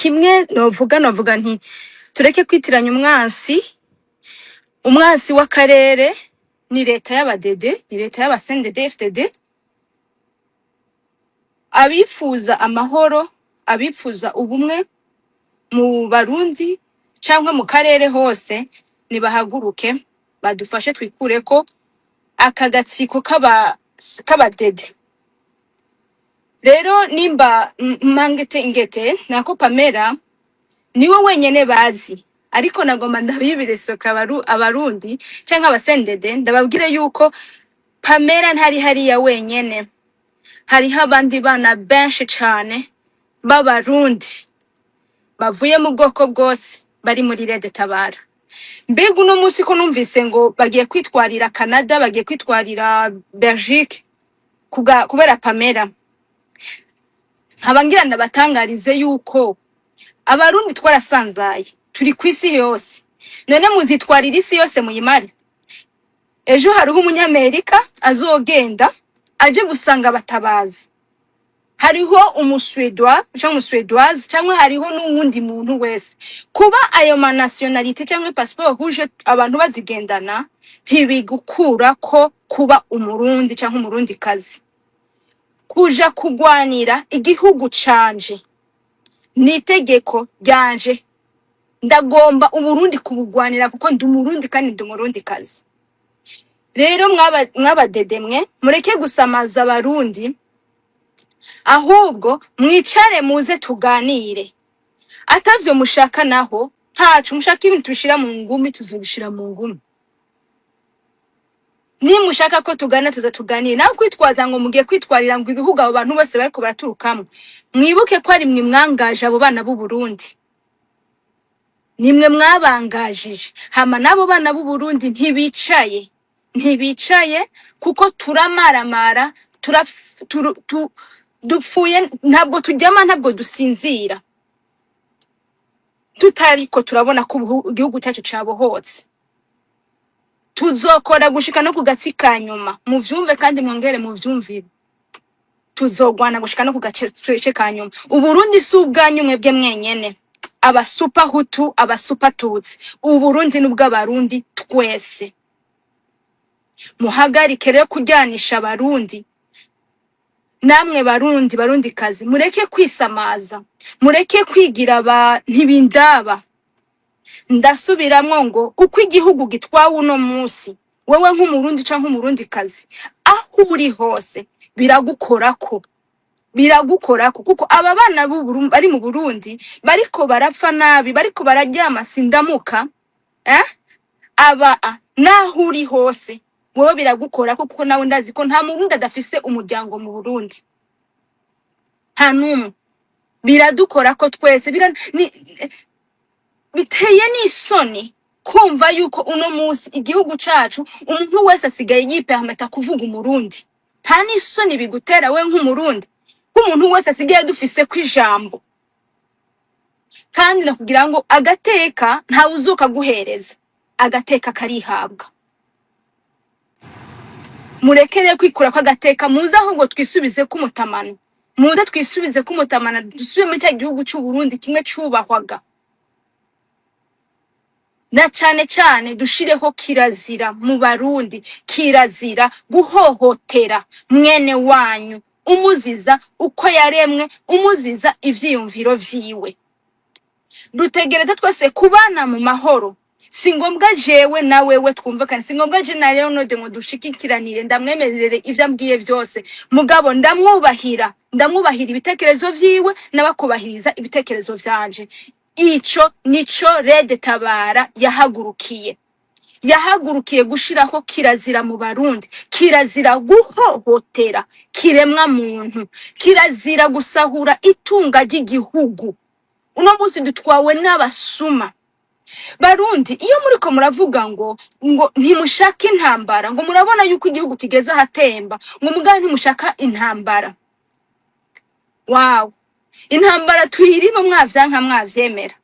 kimwe novuga nti tureke kwitiranya umwansi w'akarere ni leta y'abadede, ni leta y'abasendede FDD, abifuza amahoro, abifuza ubumwe mu Barundi cyangwa mu karere hose, nibahaguruke badufashe twikureko akagatsiko k'abadede. Rero nimba mangete ingete nako Pamela niwe wenyene bazi, ariko nagomba ndabibiresoka abarundi cyangwa abasendede ndababwire yuko Pamela ntari hariya wenyene, hariho abandi bana benshi cane b'abarundi bavuye mu bwoko bwose bari muri Rede Tabara. Mbega uno munsi ko numvise ngo bagiye kwitwarira Canada, bagiye kwitwarira Belgique kubera Pamela, nkabangira ndabatangarize yuko abarundi twarasanzaye, turi kwisi yose, none muzitwarira isi yose muyimare. Ejo hariho umunyamerika azogenda aje gusanga batabazi, hariho umuswedwa cyangwa umuswedwazi cyangwa hariho n'uwundi muntu wese. Kuba ayo ma nationalité cyangwa passeport rouge abantu bazigendana ntibigukura ko kuba umurundi cyangwa umurundi kazi. Kuja kugwanira igihugu canje nitegeko ryanje, ndagomba uburundi kubugwanira kuko ndi umurundi kandi ndi umurundi kazi. Rero mwabadede mwe mureke gusamaza abarundi, ahubwo mwicare muze tuganire. Atavyo mushaka naho ntacu, mushaka ibintu tubishira mu ngumi tuzobishira mu ngumi. Ni mushaka ko tugana tuganire, naho kwitwaza ngo mugiye kwitwarira ngo ibihugu abo bantu bose bariko baraturukamo. Mwibuke ko ari mwe mwangaje abo bana b'u Burundi, nimwe mwabangajije. Hama nabo bana b'u Burundi ntibicaye kuko turamaramara, dupfuye, ntabwo turyama, ntabwo dusinzira tutariko turabona ko igihugu cyacu cabohotse. Tuzokora gushika no kugatsi kanyuma, muvyumve kandi mwongere muvyumvire. Tuzogwana gushika no kugace kanyuma. Uburundi si ubwanyu mwebwe mwenyene, aba super hutu, aba super tutsi. Uburundi n'ubw'abarundi twese. Muhagarike rero kujyanisha abarundi. Namwe barundi kazi, mureke kwisamaza, mureke kwigira ntibindaba. Ndasubiramwo ngo uko igihugu gitwawe uno munsi, wewe nk'umurundi canke umurundi kazi, aho uri hose biragukorako kuko aba bana bari mu Burundi bariko barapfa nabi, bariko bararyama sindamuka, naho uri hose wowe biragukorako kuko nawe ndazi ko nta murundi adafise umuryango mu Burundi, nta numwe. Biradukorako twese, biteye n'isoni kumva yuko uno munsi igihugu cacu umuntu wese asigaye yipehameta kuvuga umurundi. Nta n'isoni bigutera we nk'umurundi ko umuntu wese asigaye dufise kwijambo, kandi nakugira ngo agateka nta uzuka guhereza, agateka karihabwa. Murekere kwikura kwa gateka, muze ahubwo twisubize ku mutamana, muze twisubize ku mutamana, dusubire mu cya gihugu cy'u Burundi kimwe cyubahwaga. Na cyane dushireho kirazira mu Barundi, kirazira guhohotera mwene wanyu, umuziza uko yaremwe, umuziza ivyiyumviro vyiwe. Dutegereza twese kubana mu mahoro. Singombwa jewe na wewe twumvikane, singombwa je na Leonode ngo dushikikiranire ndamwemerere ivyo ambwiye vyose, mugabo ndamwubahira ibitekerezo vyiwe n'abakubahiriza ibitekerezo vyanje. Ico nico Rede Tabara yahagurukiye gushiraho kirazira mu Barundi, kirazira guhohotera kiremwa muntu, kirazira gusahura itunga ry'igihugu. Uno munsi dutwawe n'abasuma. Barundi, iyo muriko muravuga ngo ntimushaka intambara, ngo murabona yuko igihugu kigeze ahatemba, ngo muganga ntimushaka intambara. Wow, intambara tuyirimo mwavyanka mwavyemera.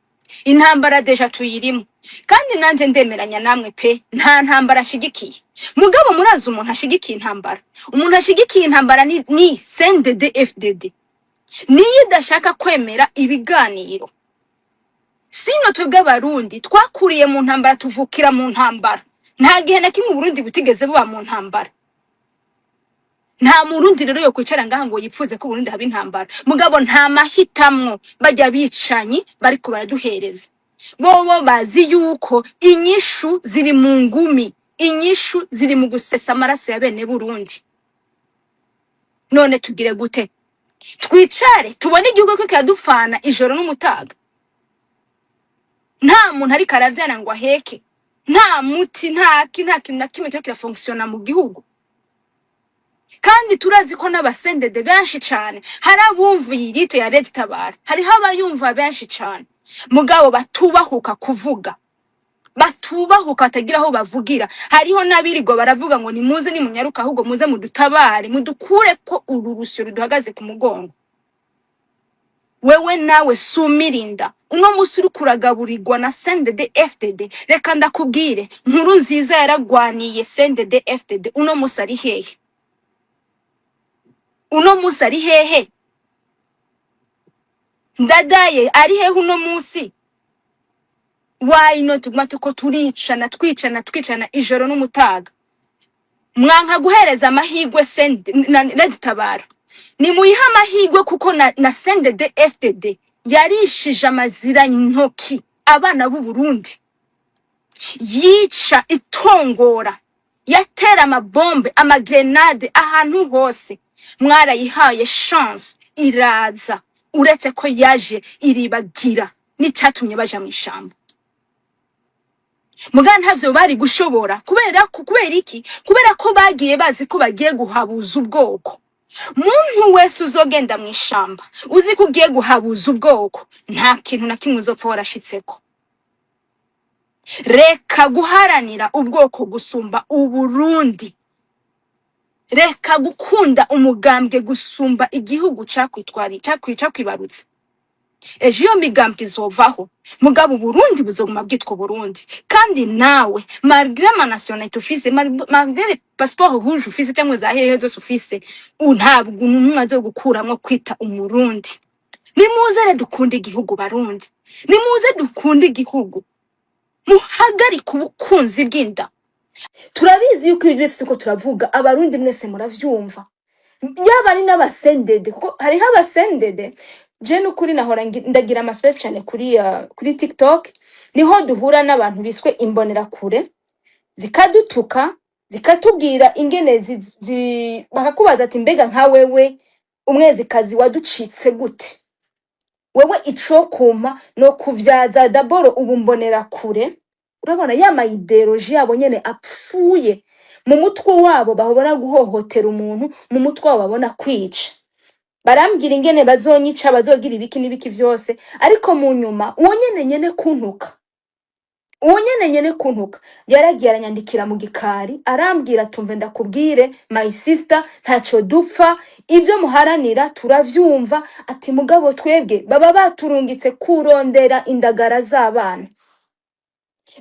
Intambara deja tuyirimo, kandi nanje ndemeranya namwe pe, nta ntambara ashigikiye. Mugabo murazi umuntu ashigikiye intambara, umuntu ashigikiye intambara ni CNDD FDD. Niyo idashaka kwemera ibiganiro, sino twebwe abarundi twakuriye mu ntambara tuvukira mu ntambara. Nta gihe na kimwe Burundi butigeze buba mu ntambara. Nta murundi rero yo kwicara ngaha ngo yipfuze ko Burundi haba intambara. Mugabo nta mahitamwo bajya bicanyi bariko baraduhereza. Bobo bazi yuko inyishu ziri mu ngumi, inyishu ziri mu gusesa amaraso ya bene Burundi. None tugire gute? Twicare tubone igihugu ko kiradufana ijoro n'umutaga. Nta muntu ari karavyana ngo aheke, nta muti, nta kintu na kimwe cyo kirafunctiona mu gihugu. Kandi turazi ko n'abasendede benshi cyane hari abumviye irito ya Red Tabara, hariho abayumva benshi cyane, mugabo batubahuka kuvuga, batubahuka batagira aho bavugira. Hariho n'abirigo baravuga ngo nimuze nimunyaruka ahubwo muze mudutabare mudukure ko uru rusyo ruduhagaze ku mugongo. Wewe nawe sumirinda uno musi uri kuragaburirwa na CNDD FDD. Reka ndakubwire, nkuru nziza yaragwaniye CNDD FDD, uno musi ari hehe? Uno musi ari hehe? Ndadaye ari hehe uno musi? Why not tuguma tuko twicana ijoro n'umutaga? Mwanka guhereza amahigwe Red Tabara. Ni muyiha amahigwe kuko na CNDD FDD yarishije amazira intoki abana b'u Burundi, yica itongora, yatera amabombe amagrenade ahantu hose. Mwarayihaye chance iraza, uretse ko yaje iribagira n'icatumye baja mu ishamba. Muga ntavyo bari gushobora kubera iki? Kubera ko bagiye bazi ko bagiye guhabuza ubwoko. Muntu wese uzogenda mu ishamba uzi ko ugiye guhabuza ubwoko, nta kintu na kimwe uzopfa warashitseko. Reka guharanira ubwoko gusumba Uburundi. Reka gukunda umugambwe gusumba igihugu cakwibarutse. Ejo iyo migambwe izovaho, mugabo Burundi buzoguma bwitwa Burundi. Kandi nawe malgré ma nationalité ufise, malgré le passeport rouge ufise cyangwa za hehe zose ufise, ntabwo umwazo gukuramwo kwita umurundi. Nimuze dukunda igihugu Barundi, nimuze dukunda igihugu, muhagarika ubukunzi bw'inda. Turabizi yuko ibyo byose tuko turavuga abarundi mwese muravyumva, yaba ari n'abasendede, kuko hariho abasendede. Je nukuri nahora ndagira ama space cyane kuri TikTok, niho duhura n'abantu biswe imbonera kure, zikadutuka, zikatubwira ingene bakakubaza ati mbega nka wewe umwezikazi waducitse gute? Wewe ico kuma no kuvyaza daboro ubumbonera kure. Urabona ya ideology yabo nyene apfuye mu mutwe wabo, bahobora guhohotera umuntu mu mutwe wabo, babona kwica. Barambwira ingene bazonyica, bazogira ibiki n'ibiki vyose, ariko mu nyuma uwo nyene kuntuka yaragiye aranyandikira mu gikari arambwira tumve ndakubwire my sister, ntaco dupfa, ivyo muharanira turavyumva, ati mugabo twebwe baba baturungitse kurondera indagara z'abana,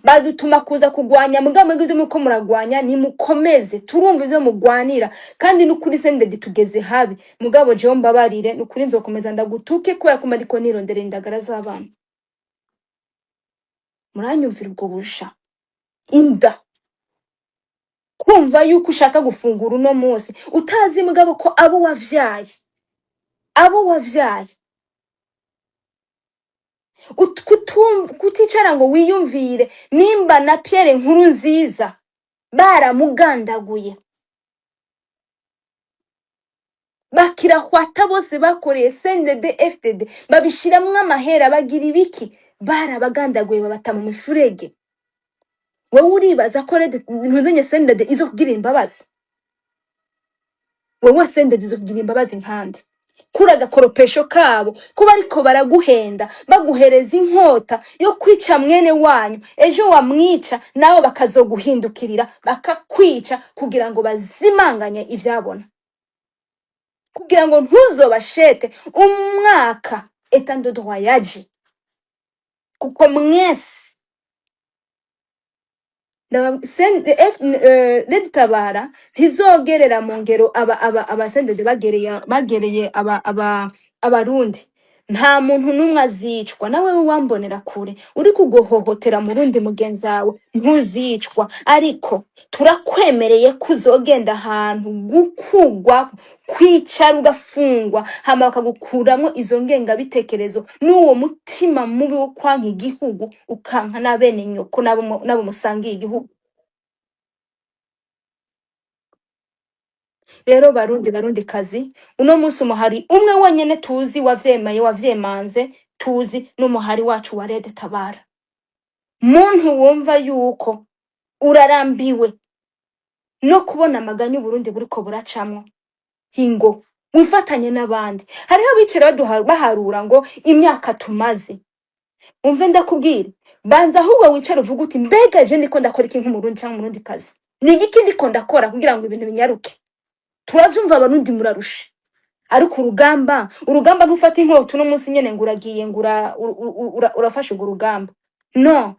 badutuma kuza kugwanya, mugabo ngivyo muko muragwanya ni mukomeze, turumva ivyo mugwanira, kandi nukuri CNDD tugeze habi. Mugabo jewe mbabarire, nukuri nzokomeza ndagutuke kubera ko mariko nirondera indagara z'abana. Muranyumvira ubwo busha inda, kumva yuko ushaka gufungura uno munsi utazi mugabo ko abo wavyaye kuticara ngo wiyumvire nimba na Pierre Nkurunziza baramugandaguye, bakirahwata bose bakoreye CNDD FDD, babishiramwe amahera, bagira ibiki, barabagandaguye babata mu mifurege. Wowe uribaza ko ntuzenye CNDD izo kugira imbabazi? Wowe CNDD izo kugira imbabazi nkande? Kuraga koropesho kabo kuba ariko baraguhenda, baguhereza inkota yo kwica mwene wanyu, ejo wamwica nawe bakazoguhindukirira bakakwica kugira ngo bazimanganye ivyabona, kugira ngo ntuzobashete umwaka etando droyaje, kuko mwese Red Tabara ntizogerera mu ngero abasendede bagereye abarundi. nta muntu n'umwe azicwa. Nawe wambonera kure uri kugohohotera murundi mugenzi wawe ntuzicwa, ariko turakwemereye kuzogenda ahantu gukugwa, kwicara ugafungwa, hama bakagukuramwo izo ngengabitekerezo n'uwo mutima mubi wo kwanka igihugu, ukanka n'abene nyoko nabo musangiye igihugu. Rero barundi kazi, uno munsi umuhari umwe wonyene tuzi wavyemaye wavyemanze tuzi n'umuhari wacu wa Red Tabara. Muntu wumva yuko urarambiwe no kubona amaganya Burundi buriko buracamwo, hingo wifatanye n'abandi. Hariho abicira baharura ngo imyaka tumaze. Umve ndakubwira, banza ahubwo wicara uvuga uti mbega je ndiko ndakora iki nk'umurundi cyangwa umurundi kazi, ni igiki ndiko ndakora kugira ngo ibintu binyaruke. Turazumva abarundi murarusha, ariko urugamba ntufata inkota no munsi nyene nguragiye ngura urafashe urugamba. No,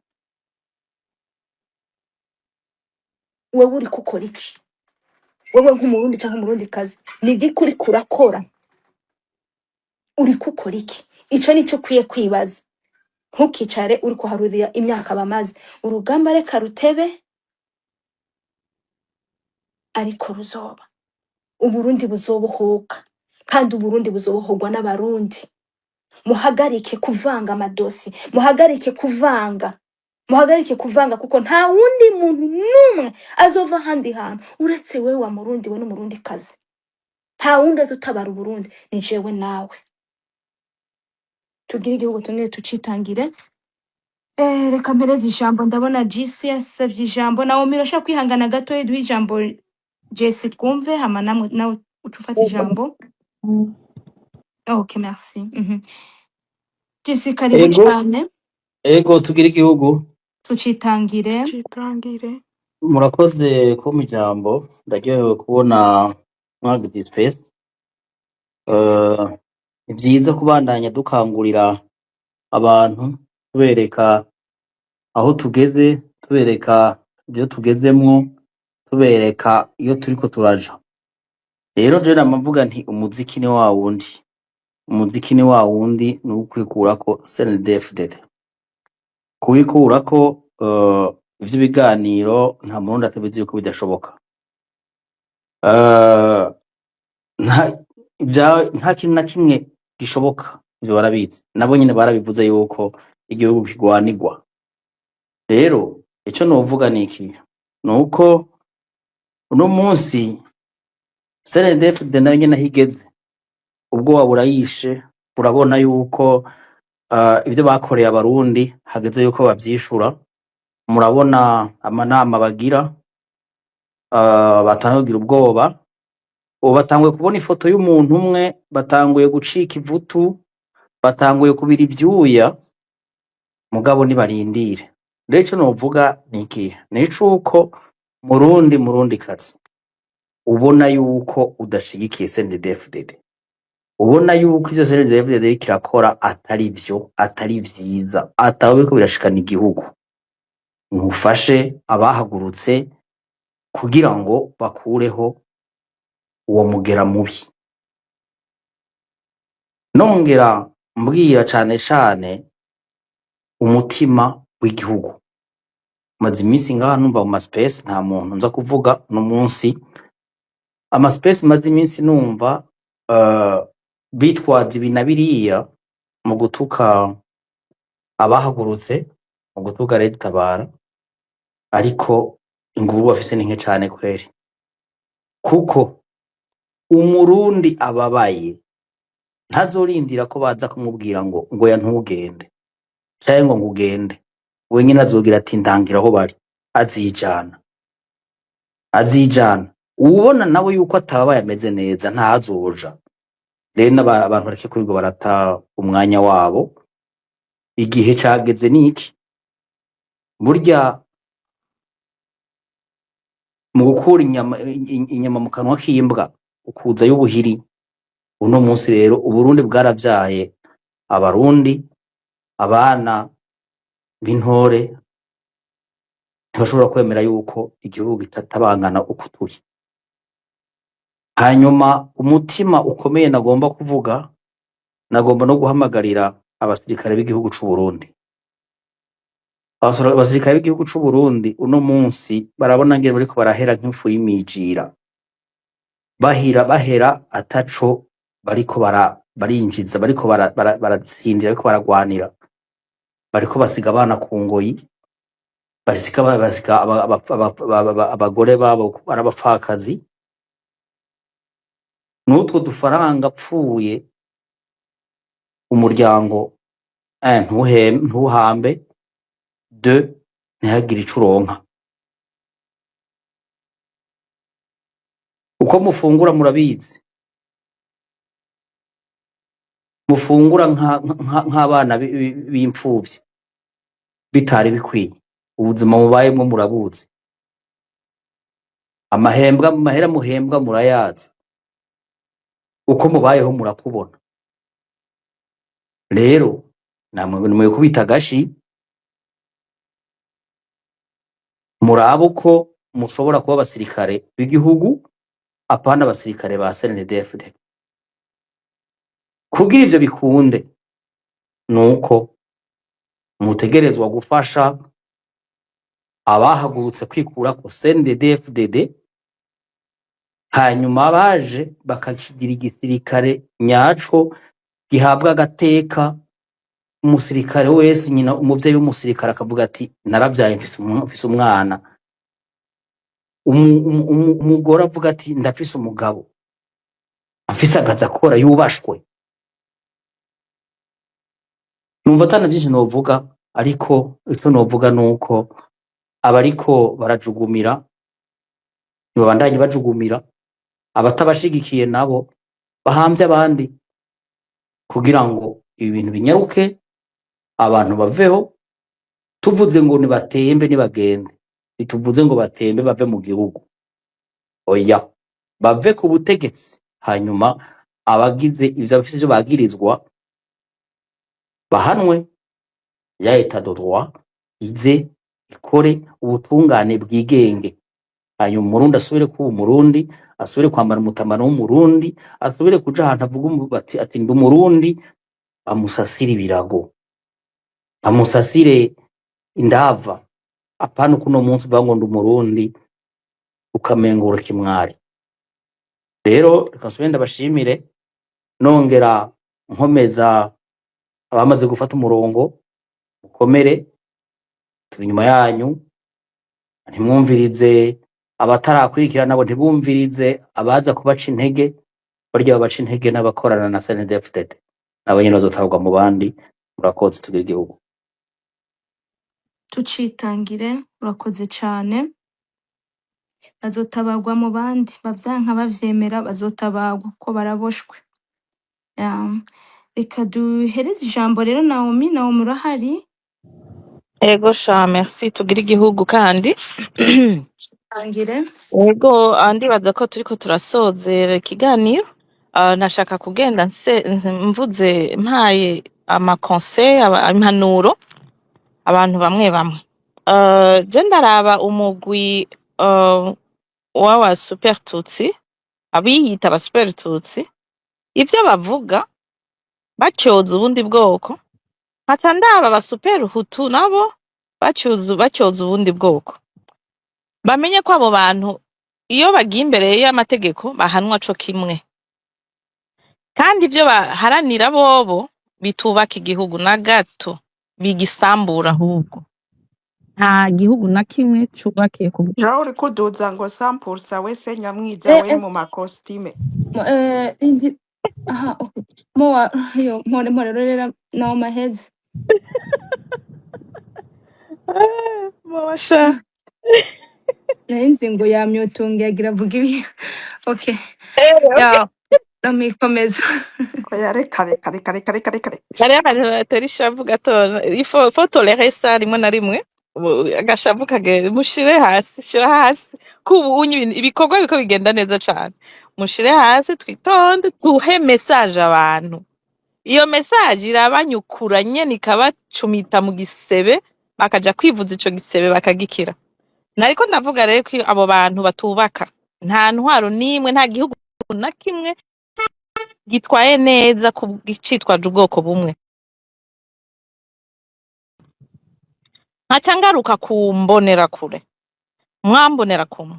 wewe uri gukora iki? Wewe nk'umurundi cyangwa umurundi kazi, ni igiki uri kurakora? Uri gukora iki? Ico nico ukwiye kwibaza. Ntukicare uri kuharurira imyaka bamaze. Urugamba reka rutebe, ariko ruzoba. Uburundi buzobohoka, kandi Uburundi buzobohogwa n'abarundi. Muhagarike kuvanga amadosi, muhagarike kuvanga kuko nta wundi muntu numwe azova handi hantu uretse wewe wa murundi we n'umurundi kazi. Nta wundi azotabara Uburundi, ni jewe nawe. Tugire igihugu tumwe tucitangire. Reka mpereze ijambo, ndabona GC yasavye ijambo. Nawe mirasha kwihangana gato duha ijambo Jesse twumve, hama nawe utufata ijambo. Okay, merci. Jesse karibu cyane. Ego tugire igihugu Tucitangire. Murakoze ko mu ijambo, ndaryohewe kubona mwagize space. Ni byiza kubandanya dukangurira abantu, tubereka aho tugeze, tubereka ibyo tugezemwo, tubereka iyo turiko turaja. Rero je namavuga nti umuziki ni wa wundi ni ukwikurako CNDD-FDD. Kuwikurako ivy'ibiganiro nta murundi atabizi yuko bidashoboka. Nta kintu na kimwe gishoboka, ivyo barabizi. Nabo nyene barabivuze yuko igihugu kigwanirwa. Rero ico novuga niki, nuko uno munsi CNDD-FDD nayo nyene higeze, ubwo waburayishe urabona yuko ivyo bakoreye abarundi hageze yuko bavyishura. Murabona amanama bagira, batangira ubwoba. Batanguye kubona ifoto y'umuntu umwe, batanguye gucika ivutu, batanguye kubira ivyuya, mugabo nibarindire. Rero ico novuga niki, nicuko murundi kazi, ubona yuko udashigikiye CNDD-FDD, ubona yuko ivyo CNDD-FDD kirakora atari vyo, atari vyiza, atawe biriko birashikana igihugu, ntufashe abahagurutse kugira ngo bakureho uwo mugera mubi. Nongera mbwira cane umutima w'igihugu. Maze iminsi ngaha numva mu space, nta muntu nza kuvuga no munsi ama space, maze iminsi numva bitwaza ibi na biriya mu gutuka abahagurutse, mu gutuka Red Tabara, ariko inguvu bafise ni nke cane kweri. Kuko umurundi ababaye ntazorindira ko baza kumubwira ngo yantugende cyangwa ngo ngugende, wenyine azogira ati ndangira aho bari, azijana. Ubona nawe yuko atabaye ameze neza ntazoja. Rero abantu bareke kwigo barata umwanya wabo, igihe cageze niki. Burya mu gukura inyama mu kanwa k'imbwa ukuza y'ubuhiri. Uno munsi rero Uburundi bwaravyaye abarundi, abana b'intore ntibashobora kwemera yuko igihugu gitatabangana uko turi. Hanyuma umutima ukomeye nagomba kuvuga nagomba no guhamagarira abasirikare b'igihugu c'u Burundi. Abasirikare b'igihugu c'u Burundi uno munsi barabona ngene bariko barahera nk'ifu y'imijira, bahera ataco bariko barinjiza, bariko baratsindira, bariko baragwanira, bariko basiga abana ku ngoyi, basiga abagore babo ari abapfakazi. N'utwo dufaranga apfuye umuryango ntuhambe, de ntihagire ico uronka. Uko mufungura murabizi, mufungura nk'abana b'imfuvyi bitari bikwiye, ubuzima mubayemwo murabuzi, amahera muhembwa murayazi, uko mubayeho murakubona. Rero namwe nimwe kubita agashi, murabo ko mushobora kuba abasirikare b'igihugu apana abasirikare ba CNDD-FDD. Kugira ivyo bikunde nuko mutegerezwa gufasha abahagurutse kwikurako CNDD-FDD, hanyuma baje bakakigira igisirikare nyaco gihabwa agateka. Umusirikare wese nyina umuvyeyi w'umusirikare akavuga ati naravyaye mfise umwana, umugore avuga ati ndafise umugabo afise akazi akora yubashwe. Numva atana vyinshi novuga, ariko ico novuga nuko abariko barajugumira ntibabandanye bajugumira, abatabashigikiye nabo bahamvye abandi kugira ngo ibintu binyaruke, abantu baveho. Tuvuze ngo nibatembe nibagende, ntituvuze ngo batembe bave mu gihugu, oya, bave ku butegetsi, hanyuma abagize ivyo bafise ivyo bagirizwa bahanwe. Ya etat de droit ize ikore ubutungane bwigenge, hanyuma umurundi asubire kuba umurundi, asubire kwambara umutamano w'umurundi, asubire kuja ahantu avuga ati ndi umurundi. Bamusasire ibirago, bamusasire indava, apana uko uno munsi uvuga ngo ndi umurundi ukamengura kimwari. Rero reka nsubire ndabashimire, nongera nkomeza abamaze gufata umurongo, mukomere, turi inyuma yanyu, ntimwumvirize abatarakurikira nabo ntibumvirize abaza kubaca intege. Barya babaca intege n'abakorana na CNDD-FDD nabo nyene bazotabwa mu bandi. Murakoze, tugire igihugu. tucitangire. Urakoze cane. Bazotabagwa mu bandi, bavyanka bavyemera bazotabagwa ko baraboshwe. Reka duhereze ijambo rero Naomi. Naomi urahari? Ego sha merci, tugira igihugu kandi Tangire. ego ndibaza ko turiko turasozera ikiganiro. Nashaka kugenda mvuze mpaye amakonseil, impanuro abantu bamwe bamwe. Je ndaraba umugwi w'aba super tutsi, abiyita aba super tutsi, ivyo bavuga bacyoza ubundi bwoko, nkaca ndaba aba super hutu nabo bacyoza ubundi bwoko. Bamenye ko abo bantu iyo bagiye imbere y'amategeko bahanwa co kimwe, kandi ivyo baharanira bobo bitubaka igihugu na gato, bigisambura. Ahubwo nta gihugu na kimwe cubakiye ku Jaho uri kuduza ngo sampulsa wese nyamwiza we mu makositime. Aha, okay. Moa yo more rero nawo maheze. Mosha Nzi ngo yamyotunga yagira vuga ibi. Okay. okay. Ya, ndamikomeza. Oya reka. Hariho abantu batera ishavu gato, faut tolérer ça rimwe na rimwe. Agashavu kage mushire hasi, shira hasi. Kubu ibikorwa biko bigenda neza cane. Mushire hasi, twitonde, tuhe message abantu. Iyo message irabanyukura nyene ikabacumita mu gisebe, bakaja kwivuza ico gisebe bakagikira. Nariko ndavuga rero ko abo bantu batubaka, nta ntwaro nimwe, nta gihugu na kimwe gitwaye neza citwaje ubwoko bumwe. Nkaca ngaruka ku mbonerakure. Mwambonerakure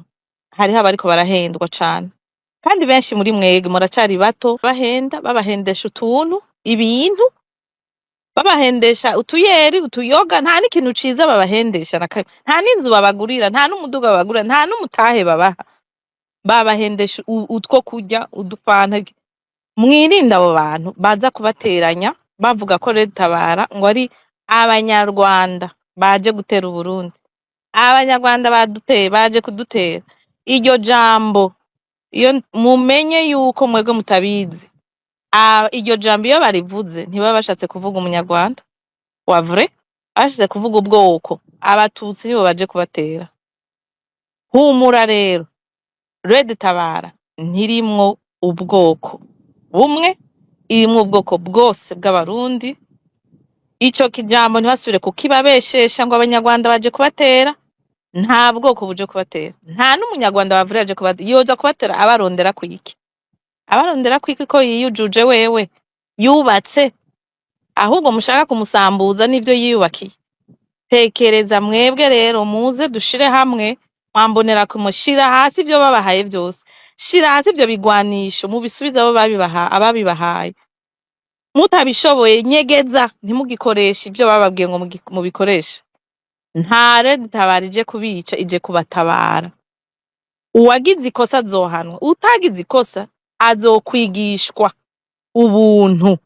hariho abariko barahendwa cane, kandi benshi muri mwebwe muracari bato, babahendesha utuntu, ibintu, babahendesha utuyeri, utuyoga, nta n'ikintu ciza babahendesha na kamwe, nta n'inzu babagurira, nta n'umuduga babagurira, nta n'umutahe babaha, babahendesha utwo kurya, udufanta. Mwirinde abo bantu baza kubateranya bavuga ko Red Tabara ngo ari abanyarwanda baje gutera Uburundi. Abanyarwanda baje kudutera. Iryo jambo iyo mumenye yuko mwebwe mutabizi. Iryo jambo iyo barivuze ntibaba bashatse kuvuga umunyarwanda wa vrai, bashatse kuvuga ubwoko. Abatutsi nibo baje kubatera. Humura rero, Red Tabara ntirimwo ubwoko bumwe, irimwo ubwoko bwose bw'abarundi. Ico kijambo ntibasubire kukibabeshesha ngo abanyarwanda baje kubatera. Nta bwoko buje kubatera, nta n'umunyarwanda bavura yaje kubatera. Yoza kubatera abarondera kwiki? Abarondera kwiki ko yiyujuje wewe yubatse, ahubwo mushaka kumusambuza n'ivyo yiyubakiye. Tekereza mwebwe rero, muze dushire hamwe. Mwambonera kumushira hasi ivyo babahaye vyose, shira hasi ivyo bigwanisho mubisubiza abo ababibahaye. Mutabishoboye nyegeza, ntimugikoresha ivyo bababwiye ngo mubikoreshe. Nta Red Tabara ije kubica, ije kubatabara. Uwagize ikosa azohanwa, utagize ikosa azokwigishwa ubuntu.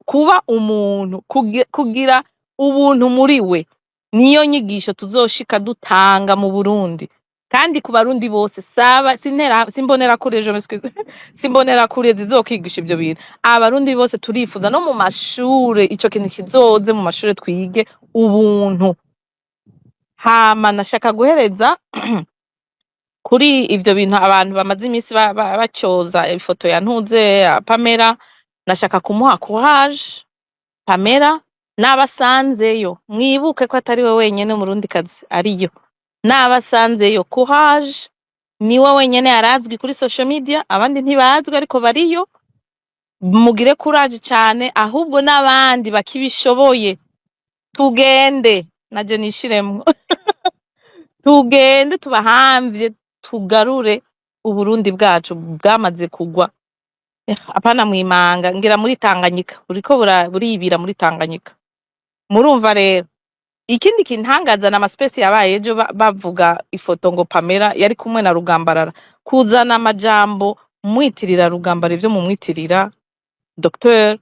Kuba umuntu, kugira ubuntu muri we, niyo nyigisho tuzoshika dutanga mu Burundi, kandi ku barundi bose. Simbonera kure ejo mesquize simbonera kure zizokwigisha ibyo bintu. Abarundi bose turifuza no mu mashure ico kintu kizoze mu mashure, twige ubuntu. Hama nashaka guhereza kuri ivyo bintu abantu bamaze iminsi bacyoza ifoto ya Ntuze Pamela. Nashaka kumuha courage Pamela, n'abasanzeyo mwibuke ko atari we wenyene Murundi kazi ariyo. N'abasanzeyo courage, niwe wenyene yarazwi kuri social media, abandi ntibazwi ariko bariyo. Mugire courage cane, ahubwo n'abandi bakibishoboye tugende, naje nishiremwo tugende tubahamvye, tugarure Uburundi bwacu bwamaze kugwa. Apana mwimanga, ngira muri Tanganyika, buriko buribira muri Tanganyika. Murumva rero, ikindi kintangaza na amaspesi yabaye ejo bavuga ifoto ngo Pamela yari kumwe na Rugambarara. Kuzana amajambo mwitirira Rugambara ivyo mumwitirira docteur,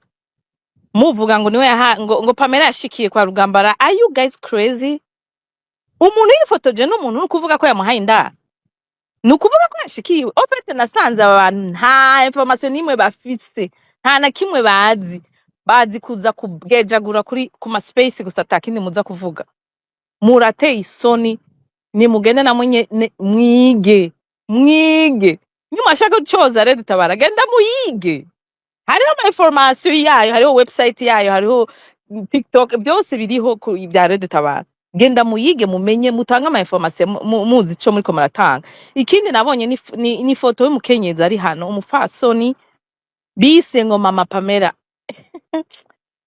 muvuga ngo niwe ngo Pamela yashikiye kwa Rugambara. Are you guys crazy? Umuntu yifotoje n'umuntu nukuvuga ko yamuhaye indara, nukuvuga ko yashikiwe. Ofete nasanze abantu nta information nimwe bafise, nta na kimwe bazi kuza kubwejagura ku ma space gusa, atakindi muza kuvuga. Murateye isoni, ni mugende na mwige nyuma ashaka gucoza Red Tabara, genda muyige. Hariho ama information yayo, hariho website yayo, hariho TikTok, byose biriho bya Red Tabara. Genda muyige, mumenye, mutanga ama information muzi ico muri ko muratanga. Ikindi nabonye ni foto y'umukenyezi ari hano, umufasoni bise ngo Mama Pamela.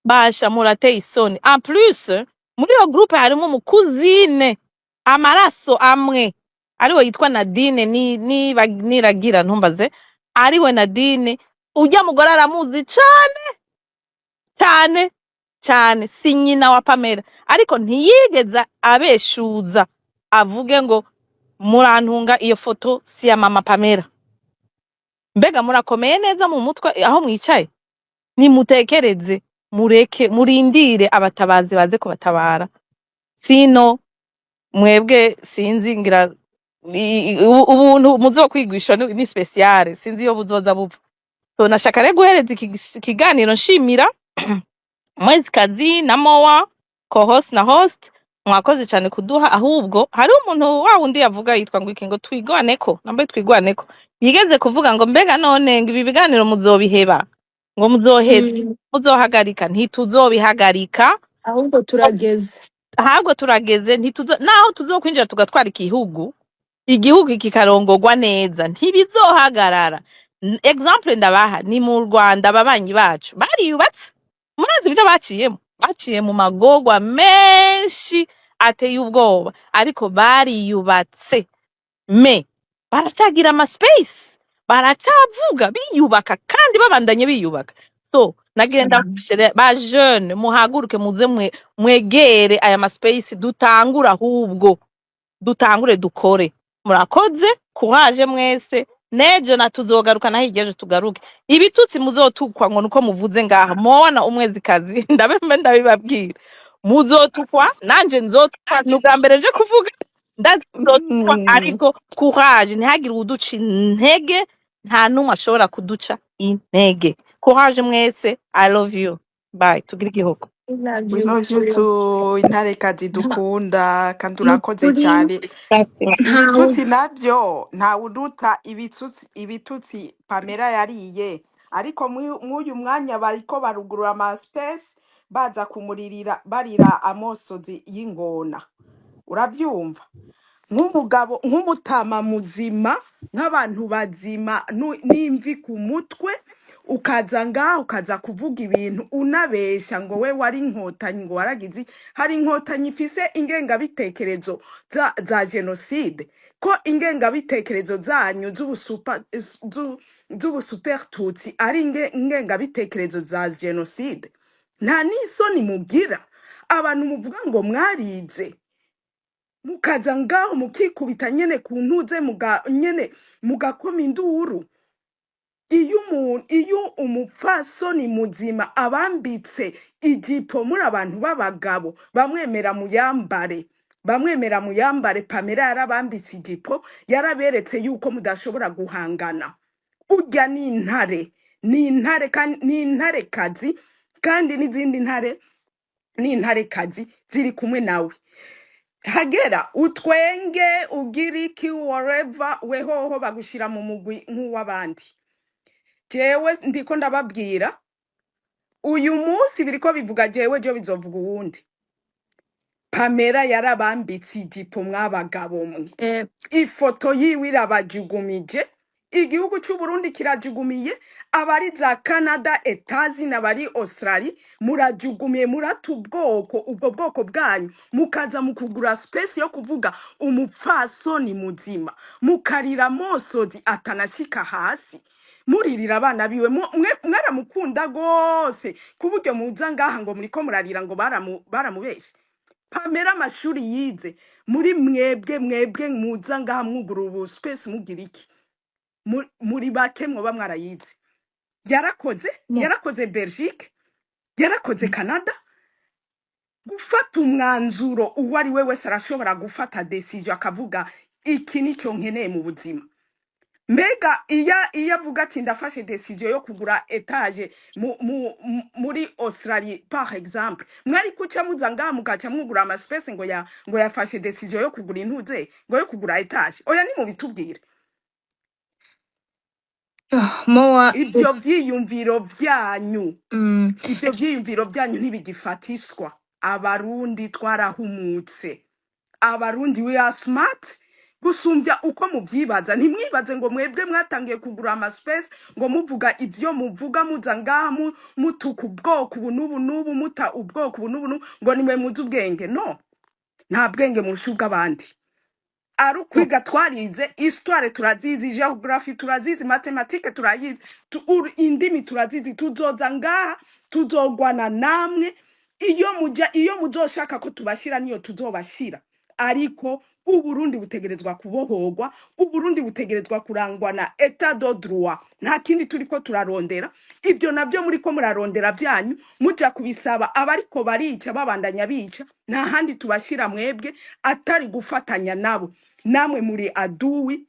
Basha murateye isoni. En plus muri yo groupe harimo umukuzine amaraso amwe, ariwe yitwa Nadine, niragira ntumbaze, ariwe Nadine. Ujya mugora aramuzi cyane, si nyina wa Pamela, ariko ntiyigeza abeshuza avuge ngo murantunga iyo foto si ya Mama Pamela. Mbega murakomeye neza mu mutwe aho mwicaye? Nimutekereze, mureke, murindire abatabazi baze kubatabara. Sino mwebwe sinzi, ngira ubuntu muzokwigisha ni special, sinzi yo buzoza buva. So nashaka rero guhereza ikiganiro nshimira Mwezi Kazi na Moa co-host na host, mwakoze cyane kuduha. Ahubwo hari umuntu wa wundi yavuga yitwa ngo ikingo twigwaneko, nambaye twigwaneko, yigeze kuvuga ngo mbega none ngo ibi biganiro muzobiheba, ngo muzohagarika. Ntituzobihagarika, ahubwo turageze naho tuzokwinjira tugatwara igihugu kikarongorwa neza, ntibizohagarara. Exemple ndabaha ni mu Rwanda ababanyi bacu bariyubatse, murazi ibyo baciyemo, baciye mu magorwa menshi ateye ubwoba, ariko bariyubatse, me baracyagira ama space, baracyavuga biyubaka kandi babandanye biyubaka. So nagenda ba jeune muhaguruke muze mwegere aya ma space, dutangura ahubwo dutangure dukore. Murakoze, kuhaje mwese, nejo na tuzogaruka naho igeje tugaruke. Ibitutsi muzotukwa ngo nuko muvuze ngaha mubona umwezikazi ndabibabwira, muzotukwa nanje nzotukwa, n'ubwa mbere nje kuvuga ndazotukwa, ariko courage, ntihagire uduca intege, nta numwe ashobora kuduca intege. Courage mwese, I love you, bye, tugire igihugu. I love We you love you too. too, intarekazi dukunda kandi urakoze Nukuri cyane. Merci. Ibitutsi ntawuzi. nabyo ntawuduta ibitutsi Pamela yariye, ariko mw'uyu mwanya bariko barugurura ama space baza kumuririra barira amosozi y'ingona, urabyumva? Nk'umugabo nk'umutama muzima, nk'abantu bazima n'imvi ku mutwe, ukaza ngaho ukaza kuvuga ibintu unabesha ngo we wari inkotanyi, ngo waragize. Hari inkotanyi ifise ingengabitekerezo za genocide, ko ingengabitekerezo zanyu z'ubusupertutsi ari ingengabitekerezo za genocide? Nta n'isoni mugira abantu muvuga ngo mwarize, mukaza ngaho mukikubita nyene ku ntuze nyene mugakoma induru. Iyo umupfasoni muzima abambitse ijipo muri abantu b'abagabo, bamwemera muyambare. Pamela yarabambitse ijipo, yaraberetse yuko mudashobora guhangana. Urya ni intare kandi ni intarekazi, kandi n'izindi ntare ni intarekazi ziri kumwe nawe. Hagera utwenge ugira iki whatever, wehoho bagushira mu mugwi nk'uw'abandi. Jewe ndiko ndababwira, uyu munsi biriko bivuga jewe jo bizovuga uwundi. Pamela yarabambitse ijipo mw'abagabo mwe, ifoto yiwe irabajugumije, igihugu cy'u Burundi kirajugumiye, abari za Canada, Etazi n'abari Australia murajugumiye, murata ubwo bwoko bwanyu, mukaza mukugura space yo kuvuga umupfasoni muzima, mukarira mosozi atanashika hasi, muririra abana biwe. Mwaramukunda gose kuburyo muza ngaha ngo muriko murarira ngo baramubeshe. Pamela amashuri yize, muri mwebwe muza ngaha mwugura ubu space mugira iki? Muri bake mwoba mwarayize. Yarakoze Belgique, yarakoze Canada. Gufata umwanzuro uwo ari we wese arashobora gufata decision akavuga iki nicyo nkeneye mu buzima. Mbega iyo avuga ati ndafashe decision yo kugura etage muri Australia par exemple, mwari kuca muza ngaha mugaca mwugura ama space ngo yafashe decision yo kugura intuze, ngo yo kugura etage? Oya ni mu bitubwire. Moa, Ibyo byiyumviro byanyu ntibigifatiswa. Abarundi twarahumutse, abarundi we are smart gusumbya uko mubyibaza. Ntimwibaze ngo mwebwe mwatangiye kugura ama space ngo muvuga ibyo muvuga, muza ngaha mutuka ubwoko ubu n'ubu, muta ubwoko ubu n'ubu, ngo nimwe muzi ubwenge. No, nta bwenge mushuga abandi. Ari ukwiga twarize, histoire turazizi, geography turazizi, mathematique turayizi, indimi turazizi. Tuzoza ngaha tuzogwana namwe, iyo muzoshaka ko tubashira niyo tuzobashira. Ariko Uburundi butegerezwa kubohogwa, Uburundi butegerezwa kurangwa na etat de droit. Nta kindi turiko turarondera. Ibyo nabyo muriko murarondera byanyu muja kubisaba abariko barica babandanya bica, nta handi tubashira mwebwe atari gufatanya nabo. Namwe muri aduwi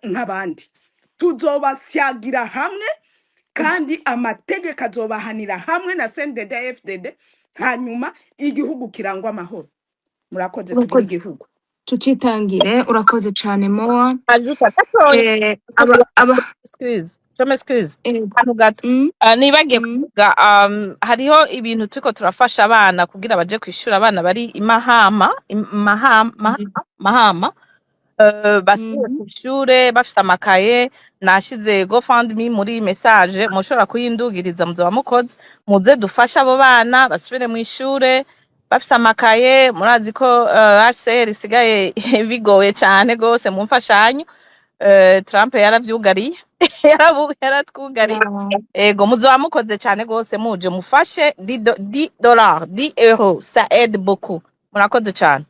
nk'abandi. Tuzobasyagira hamwe kandi amategeko azobahanira hamwe na CNDD FDD, hanyuma igihugu kirangwa amahoro. Murakoze, tugira igihugu. tucitangire. Urakoze cyane Moa. Ajuka excuse ahantu gato, nibagiye kuvuga, hariho ibintu turiko turafasha abana kugira baje kwishura, abana bari Mahama basubiye Mhm. kw'ishure bafise amakaye nashize GoFundMe muri message mushobora kuyindugiriza muzoba mukoze muze dufashe abo bana basubire mw'ishure bafise amakaye murazi ko HCR isigaye bigoye cane gose mu mfashanyo Trump yaravyugariye yaratwugariye ego muzoba mukoze cane gose muje mufashe 10 dollars 10 euros ça aide beaucoup murakoze cane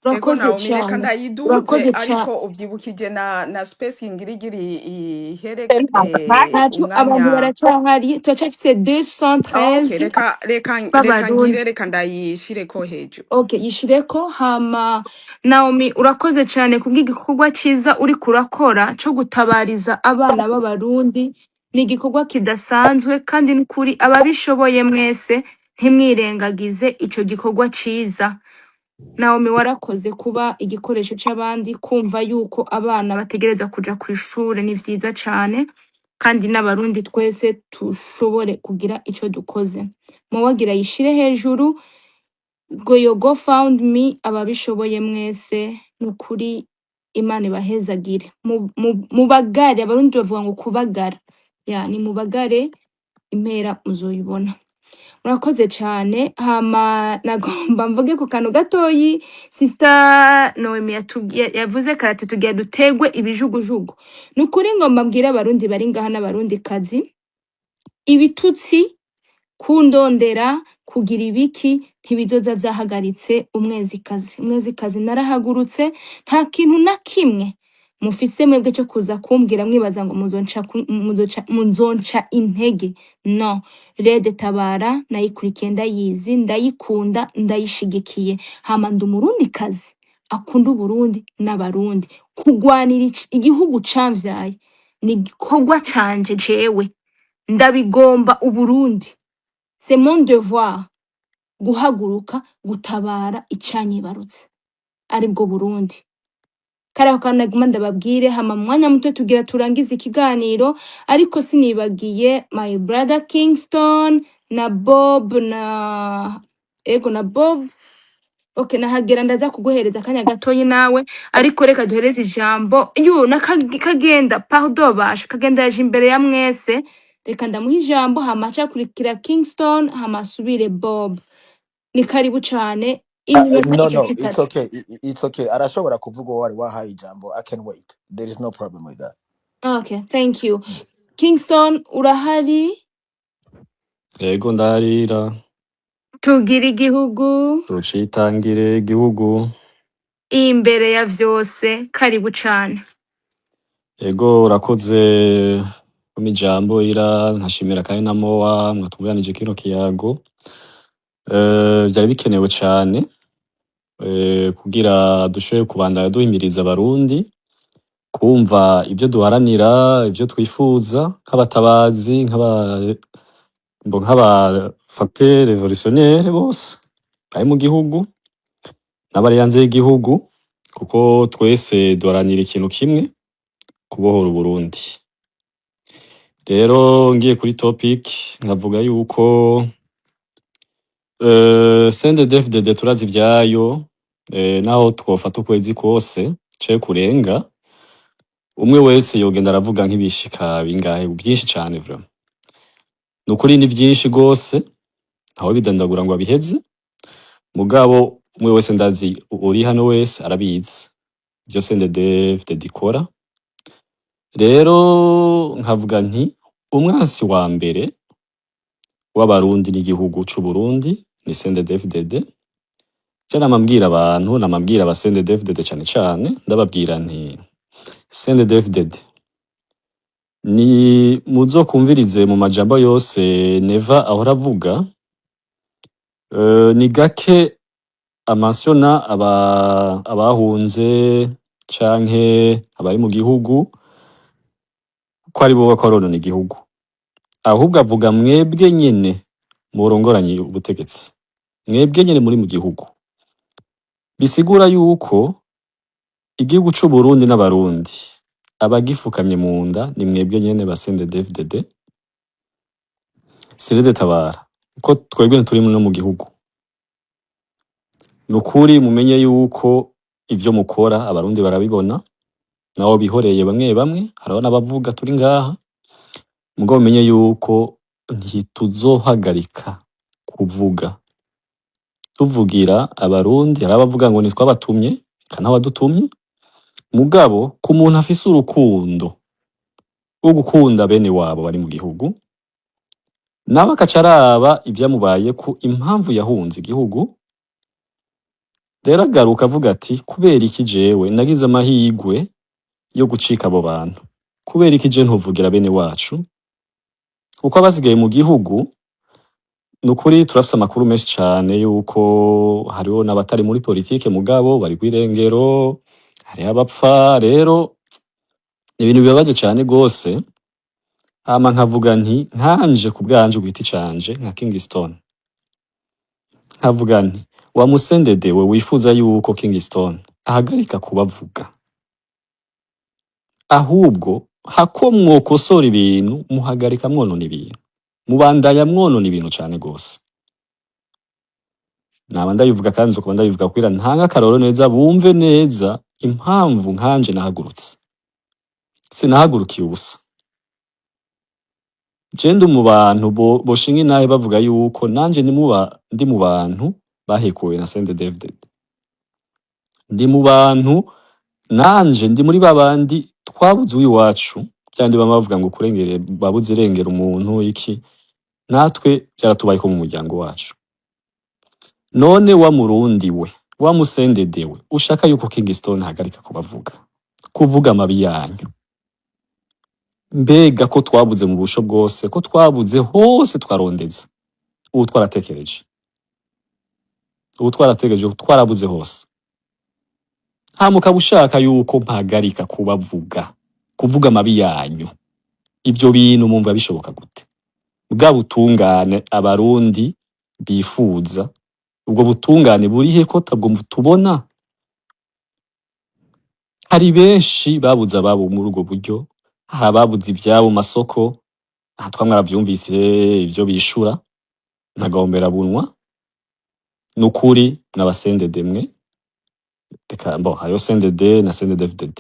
ego urakoze Naomi reka cyane ndayiduze urakoze cyane ariko uvyibukije na space ingirigiri ihere ntacyo abantu umwanya. baracyahari turacyafise Okay, 213 reka b'abarundi. ngire reka ndayishireko hejuru. Okay, yishireko hama Naomi urakoze cyane kubw'igikorwa cyiza uri kurakora cyo gutabariza abana b'abarundi. Ni igikorwa kidasanzwe kandi n'ukuri ababishoboye mwese ntimwirengagize ico gikorwa cyiza. Naomi warakoze kuba igikoresho c'abandi kumva yuko abana bategereza kuja ku ishure ni vyiza cane kandi n'abarundi twese tushobore kugira ico dukoze. Muwagira yishire hejuru ngo yo GoFundMe ababishoboye mwese nukuri Imana ibahezagire mubagare abarundi bavuga ngo kubagara ni mubagare impera muzoyibona. Murakoze cyane hama nagomba mvuge ku kantu gatoyi sister Noemi yavuze karate tugiye dutegwe ibijugujugu. Nukuri ngomba mbwira abarundi bari ngaha n'abarundi kazi ibitutsi kundondera kugira ibiki ntibizoza vyahagaritse umwezikazi narahagurutse nta kintu na kimwe mufise mwebwe cyo kuza kumbwira mwibaza ngo muzonca intege no Rede Tabara nayikurikiye ndayizi ndayikunda ndayishigikiye hama ndi umurundi kazi akunda Uburundi n'abarundi kugwanira igihugu camvyaye ni igikorwa canje jewe ndabigomba Uburundi. C'est mon devoir guhaguruka gutabara icanyibarutse aribwo Burundi. Kariho kandi naguma ndababwire hama mwanya muto tugira turangiza ikiganiro ariko sinibagiye my brother Kingston na Bob na Bob. Okay, nahagera ndaza kuguhereza akanya gatoyi nawe ariko reka duhereze ijambo nakagenda pardon basha kagenda yaje imbere ya mwese reka ndamuha ijambo hama akurikira Kingston hama asubire Bob. Ni karibu cane iminota No, itatu it's itatu. okay. It's okay. Arashobora kuvuga uwo ari wahaye ijambo. I can wait. There is no problem with that. Okay, thank you. Kingston urahari? Yego ndarira Tugira igihugu tucitangire igihugu. imbere ya vyose karibu cane. Yego urakoze mu ijambo ira nkashimira kandi na Moa mwatuganije kino kiyago. Byari bikenewe cyane kugira dushoboye kubandanya duhimiriza abarundi kumva ibyo duharanira ibyo twifuza nk'abatabazi nk'aba facteur révolutionnaire bose bari mu gihugu n'abari hanze y'igihugu kuko twese duharanira ikintu kimwe kubohora Uburundi. Rero ngiye kuri topic nkavuga yuko CNDD-FDD turazi ivyayo naho twofata ukwezi kose ce kurenga umwe wese yogenda aravuga nk'ibishika bingahe byinshi cyane vraiment. Nukuri ni byinshi gose aho bidandagura ngo abiheze mugabo umwe wese ndazi uri hano wese arabizi byo CNDD-FDD ikora. Rero nkavuga nti umwansi wa mbere w'abarundi n'igihugu c'u Burundi ni CNDD-FDD. Namambwira abantu namambwira aba CNDD-FDD cyane ndababwira nti CNDD-FDD ni muzo kumvirize mu majambo yose Neva ahora avuga ni gake amasiona abahunze canke abari mu gihugu ko ari bo bakorona igihugu ahubwo avuga mwebwe nyene murongoranye ubutegetsi mwebwe nyene muri mu gihugu bisigura yuko igihugu c'u Burundi n'abarundi abagifukamye mu nda ni mwebwe nyene ba CNDD-FDD Rede Tabara ko twebwe turi no mu gihugu. Nukuri mumenye yuko ivyo mukora abarundi barabibona nabo bihoreye bamwe bamwe hariho n'abavuga turi ngaha mugabo menye yuko ntituzohagarika kuvuga tuvugira abarundi hari abavuga ngo nitwabatumye kana wadutumye mugabo ku muntu afise urukundo rwo gukunda bene wabo bari mu gihugu nawe akacaraba ivyamubaye ku impamvu yahunze igihugu rero agaruka avuga ati kubera iki jewe nagize amahigwe yo gucika abo bantu kubera iki je ntuvugira bene wacu kuko abasigaye mu gihugu nukuri turafise amakuru menshi cane yuko hariho n'abatari muri politike mugabo bari kwirengero hariho abapfa rero ibintu bibabaje cane gose hama nkavuga nti nkanje ku bwanje gwiti canje nka Kingston nkavuga nti wa Musendede we wifuza yuko Kingston ahagarika kubavuga ahubwo hako mwokosora ibintu muhagarika mwonona ibintu mubandanya mwonona ibintu cane gose naba ndabivuga kandi nzokuba ndabivuga kugira ntanga akaroro neza bumve neza impamvu nkanje nahagurutse sinahagurukiye ubusa je ndi mu bantu boshinga inahe bavuga yuko nanje ndi mu bantu bahekuwe na CNDD-FDD ndi mu bantu nanje ndi muri babandi twabuze uwiwacu cyandi bama bavuga ngo kurengere babuze irengera umuntu iki natwe byaratubaye ko mu muryango wacu none wa Murundi we wa Musendede we ushaka yuko Kingston hagarika kuvuga amabi yanyu mbega ko twabuze mu busho bwose ko twabuze hose twarondeze ubu twaratekereje twarabuze hose mukaba ushaka yuko mpagarika kuvuga amabi yanyu ivyo bintu mumva bishoboka gute bwa butungane abarundi bifuza ubwo butungane burihe ko tabwo mutubona hari benshi babuze ababo muri ubwo buryo hari ababuze ivyabo masoko twamwe aravyumvise ivyo bishura ntagahombera bunwa nukuri n'abasendede mwe reka hariho CNDD na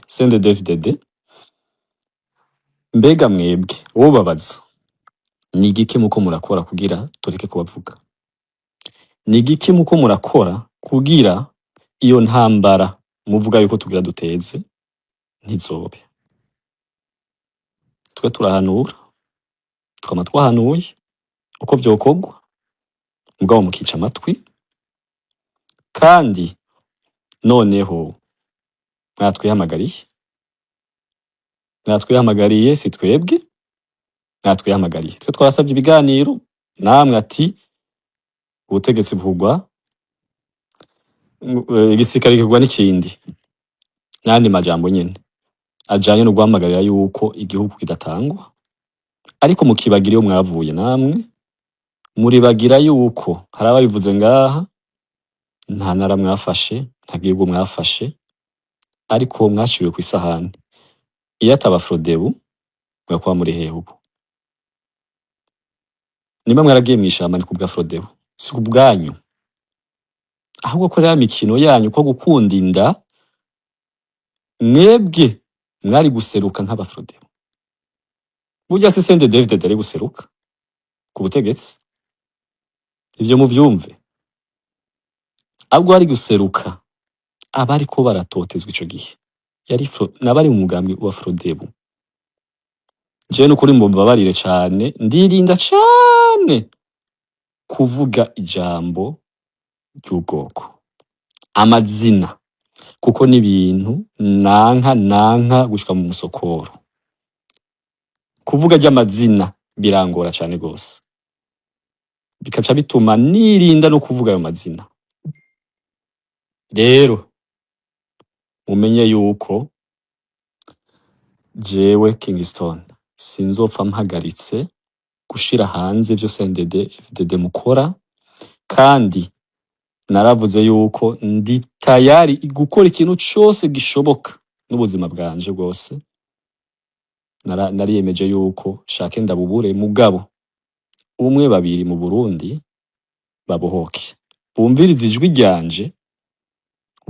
CNDD-FDD mbega mwebwe uwo babaza ni igiki muko murakora kugira tureke kubavuga ni igiki muko murakora kugira iyo ntambara muvuga yuko tugira duteze ntizobe twe turahanura twama twahanuye uko vyokogwa mugabo mukica amatwi kandi noneho mwatwihamagariye si twebwe mwatwihamagariye twe twarasabye ibiganiro namwe ati ubutegetsi buvugwa igisirikare kigwa n'ikindi n'andi majambo nyene ajanye no guhamagarira yuko igihugu kidatangwa ariko mukibagira iyo mwavuye namwe muribagira yuko hari ababivuze ngaha nta ntara mwafashe nta gihugu mwafashe ariko mwashiriwe ku isahani iyo ataba Frodebu mwakuba muri hehe ubu nimba mwaragiye mwishamba ni kubwa Frodebu si kubwanyu ahubwo ko rya mikino yanyu ko gukunda inda mwebwe mwari guseruka nk'abafrodebu burya se CNDD-FDD ari guseruka ku butegetsi ivyo muvyumve ahubwo ari guseruka abari ko baratotezwa ico gihe yari nabari mu mugambi wa Frodebu je no kuri mbombabarire cyane ndirinda cyane kuvuga ijambo ry'ubwoko amazina kuko n'ibintu nanka gushika mu musokoro kuvuga ry'amazina birangora cyane gose bikaca bituma nirinda no kuvuga ayo mazina rero mumenye yuko jewe Kingston sinzopfa mpagaritse gushira hanze vyo CNDD-FDD mukora kandi naravuze yuko ndi tayari gukora ikintu cyose gishoboka n'ubuzima bwanje bwose nariyemeje yuko shake ndabubure mugabo umwe babiri mu Burundi babohoke bumviriza ijwi ryanje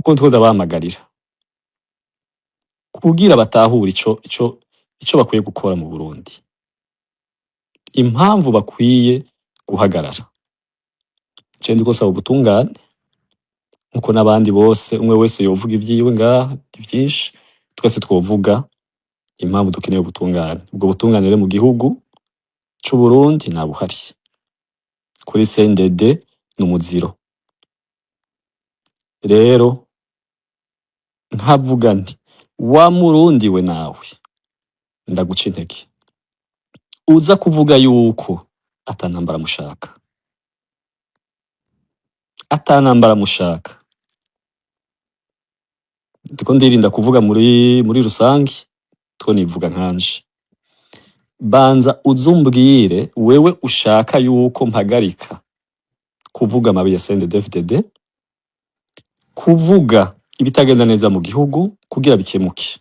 kuko nitwo ndabahamagarira kugira batahure ico bakwiye gukora mu Burundi, impamvu bakwiye guhagarara. Je ndiko saba ubutungane nkuko n'abandi bose, umwe wese yovuga ivyiwe ngaha, ni vyinshi, twese twovuga impamvu dukeneye ubutungane. Ubwo butungane rero mu gihugu c'u Burundi nta buhari, kuri CNDD n'umuziro. Rero nkavuga nti wa Murundi we nawe ndaguca intege, uza kuvuga yuko atanambara mushaka, atanambara mushaka, ndiko ndirinda kuvuga muri rusangi, two nivuga nkanje. Banza uzumbwire wewe ushaka yuko mpagarika kuvuga amabi ya CNDD-FDD, kuvuga ibitagenda neza mu gihugu kugira bikemuke.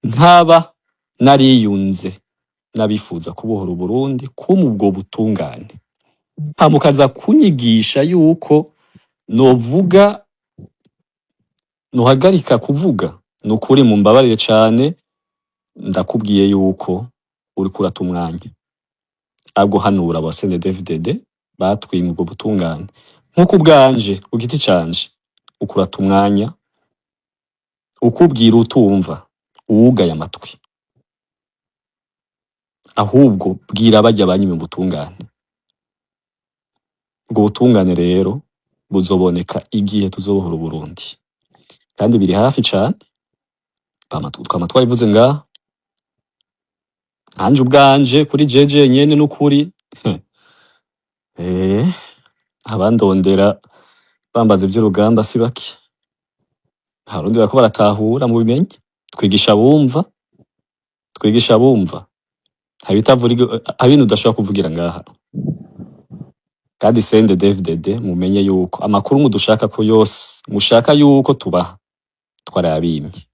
Nkaba nariyunze nabifuza kubohora Burundi kumu ubwo butungane, hamukaza kunyigisha yuko novuga nohagarika kuvuga, nukuri mumbabarire cane, ndakubwiye yuko uri kurata umwanya ahubwo hanura aba CNDD-FDD batwimye ubwo butungane. Nkuko ubwanje ku giti canje ukurata umwanya, ukubwira utumva, uwugaye amatwi, ahubwo bwira bajya banyime ubutungane. Ubwo butungane rero buzoboneka igihe tuzobohora Burundi, kandi biri hafi cane. Twama twabivuze ngaha, anje ubwanje kuri jeje nyene n'ukuri abandondera bambaza ivy'urugamba si bake, harundi barako baratahura mu bimenye, twigisha bumva, habintu udashobora kuvugira ngaha. Kandi CNDD-FDD mumenye yuko amakuru mudushaka ko yose mushaka yuko tubaha twarayabimye,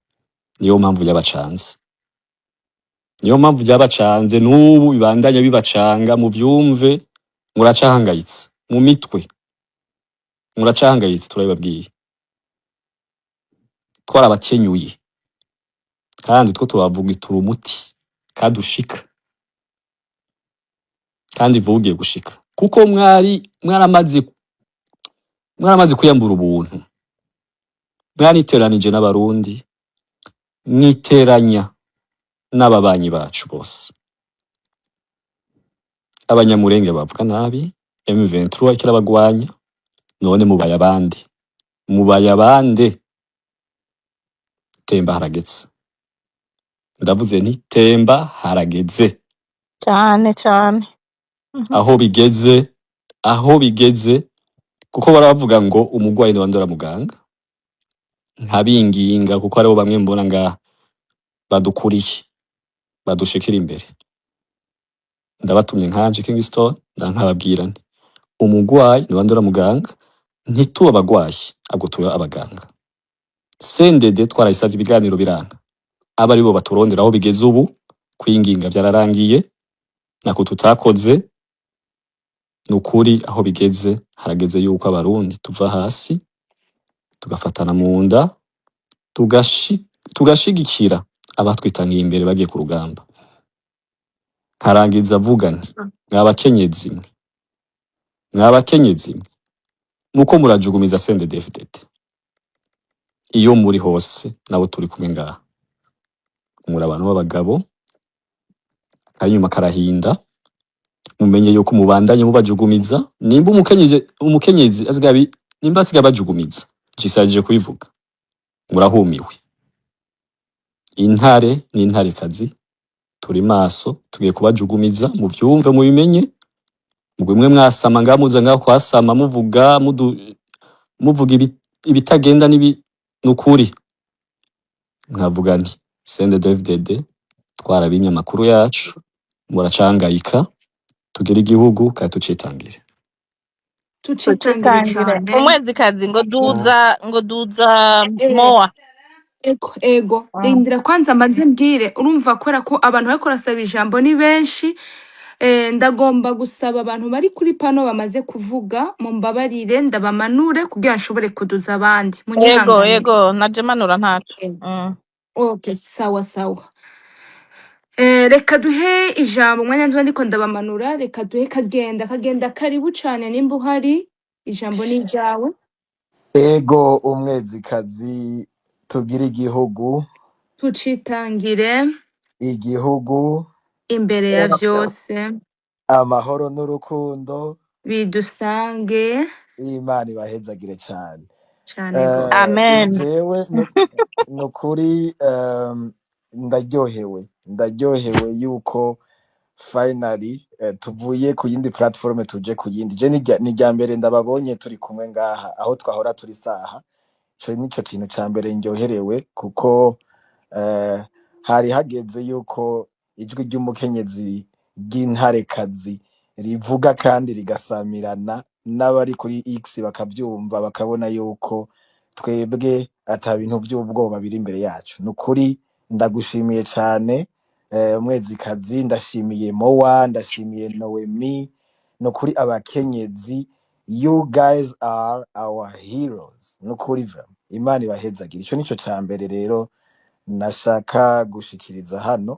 niyo mpamvu yabacanze, niyo mpamvu byabacanze, n'ubu bibandanya bibacanga. Mu vyumve muracahangayitse mu mitwe, muracahangayitse, turabibabwiye twarabakenyuye, kandi two tubavuga itura umuti kandi ushika, kandi vugiye gushika, kuko mwaramaze kuyambura ubuntu, mwaniteranije n'abarundi, mwiteranya n'ababanyi bacu bose. Abanyamurenge bavuga nabi, M23 ikirabagwanya, none mubaye abandi, temba harageze. Ndavuze nti temba harageze, cyane aho bigeze, kuko baravuga ngo umugwayi ndondora muganga, ntabinginga kuko aribo bamwe mbona ngaha badukuriye badushikira imbere. Ndabatumye nkanje Kingston, ndankababwira nti umugwayi ndondora muganga, ntituba abagwayi ahubwo tuba abaganga. CNDD twarayisavye ibiganiro biranga, aba aribo baturondera aho bigeze ubu, kwinginga byararangiye, nako tutakoze. Nukuri aho bigeze harageze yuko abarundi tuva hasi tugafatana mu nda, tugashigikira abatwitangiye imbere bagiye ku rugamba. Nkarangiza avuga nti mwabakenyezi nuko murajugumiza CNDD-FDD iyo muri hose, nabo turi kumwe ngaha, muri abantu b'abagabo, kanyuma karahinda, mumenye yuko mubandanye mubajugumiza. Nimba umukenyezi azigabi, nimba asiga bajugumiza, cisajije kubivuga, murahumiwe. Intare n'intare kazi, turi maso, tugiye kubajugumiza, mu vyumve mu bimenye. Mugwimwe mwasama ngamuza ngaho kwasama muvuga ibitagenda nukuri. Nkavuga nti CNDD-FDD twarabimye amakuru yacu, muracangayika, tugere igihugu kandi tucitangire cyane. umwezikazi ngo duza mowa. Ego rindira kwanza mbanze mbwire, urumva kubera ko abantu bariko barasaba ijambo ni benshi, Ndagomba gusaba abantu bari kuri pano bamaze kuvuga mumbabarire ndabamanure kugira nshobore kuduza abandi ego munyihanganire. naje manura ntaco. Okay. Okay, sawa sawa. Reka duhe ijambo umwanya nziba ndiko ndabamanura, reka duhe Kagenda karibu cane nimba uhari, ijambo ni ryawe. ego umwezikazi tugira igihugu Tucitangire igihugu imbere ya vyose, amahoro n'urukundo bidusange imana ibahezagire cyane. cane gose. Amen. jewe nukuri ndaryohewe yuko finally tuvuye ku yindi platform tuje ku yindi. Je ni rya mbere ndababonye turi kumwe ngaha aho twahora turi saha. Ico nico kintu ca mbere ndyoherewe kuko hari hageze yuko ijwi ry'umukenyezi ry'intarekazi rivuga kandi rigasamirana n'abari kuri X bakavyumva bakabona yuko twebwe ata bintu by'ubwoba biri imbere yacu. Nukuri ndagushimiye cane umwezikazi, ndashimiye Mowa, ndashimiye Noemi. Nukuri abakenyezi, you guys are our heroes. Nukuri Imana ibahezagire. Ico nico ca mbere rero nashaka gushikiriza hano.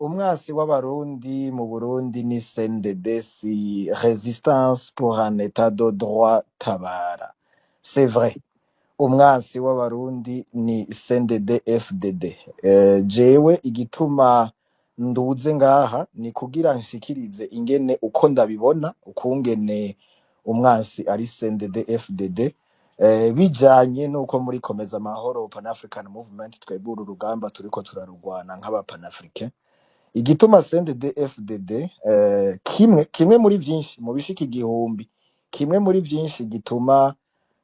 Umwasi w'abarundi mu Burundi ni CNDD, si Resistance pour un état de droit tabara. C'est vrai. Umwasi w'abarundi ni CNDD FDD. Jewe igituma nduze ngaha ni kugira nshikirize ingene uko ndabibona, ukungene umwasi ari CNDD FDD. Bijanye nuko muri komeza amahoro Pan African Movement twebwe uru rugamba turiko turarugwana nk'aba Panafricain. Igituma CNDD FDD kimwe muri vyinshi mu bishika igihumbi, kimwe muri vyinshi gituma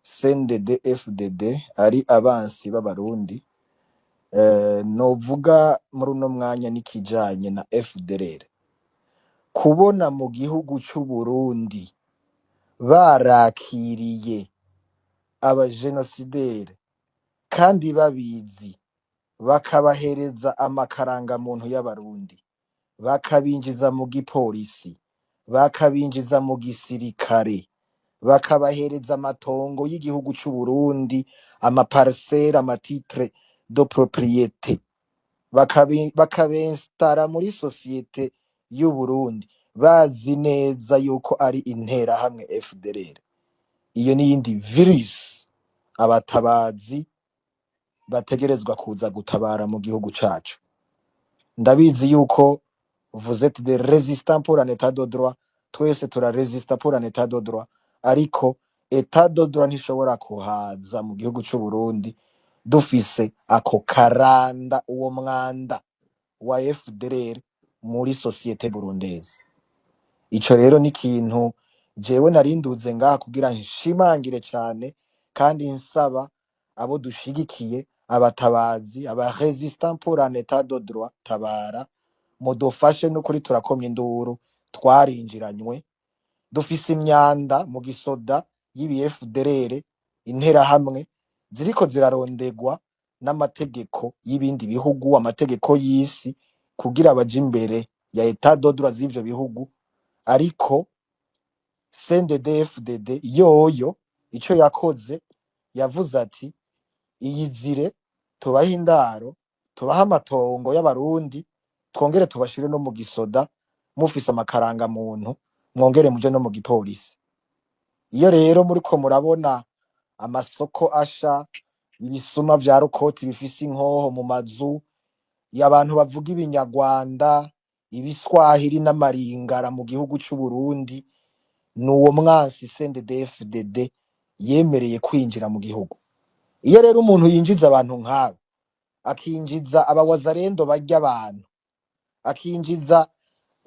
CNDD FDD ari abansi b'abarundi, novuga muri uno mwanya nikijanye na FDLR. Kubona mu gihugu c'u Burundi barakiriye abajenosideri kandi babizi, bakabahereza amakaranga muntu y'abarundi, bakabinjiza mu gipolisi, bakabinjiza mu gisirikare, bakabahereza amatongo y'igihugu c'u Burundi, amaparcelle, amatitre de propriété, bakabinstara muri societe y'u Burundi bazi neza yuko ari interahamwe FDLR. Iyo ni yindi virus abatabazi bategerezwa kuza gutabara mu gihugu cacu. Ndabizi yuko vous êtes des résistants pour un état de droit, twese turaresista pour un état de droit, ariko état de droit ntishobora kuhaza mu gihugu c'u Burundi dufise ako karanda, uwo mwanda wa FDLR muri societe burundese. Ico rero ni ikintu jewe narinduze ngaha kugira nshimangire cane kandi nsaba abo dushigikiye, abatabazi, aba résistants pour un état de droit tabara, mudufashe n'ukuri turakomye induru, twarinjiranywe, dufise imyanda mu gisoda y'ibi FDLR, interahamwe ziriko zirarondegwa n'amategeko y'ibindi bihugu, amategeko y'isi kugira baje imbere ya état de droit z'ivyo bihugu. Ariko CNDD FDD yoyo ico yakoze, yavuze ati iyizire tubahe indaro, tubahe amatongo y'abarundi, twongere tubashire no mu gisoda, mufise amakaranga muntu, mwongere muje no mu gipolisi. Iyo rero muriko murabona amasoko asha, ibisuma vya rukoti bifise inkoho mu mazu, y'abantu bavuga ibinyarwanda, ibiswahili n'amaringara mu gihugu c'u Burundi, nuwo mwasi CNDD FDD yemereye kwinjira mu gihugu. Iyo rero umuntu yinjiza abantu nk'abo, akinjiza abawazarendo barya abantu, akinjiza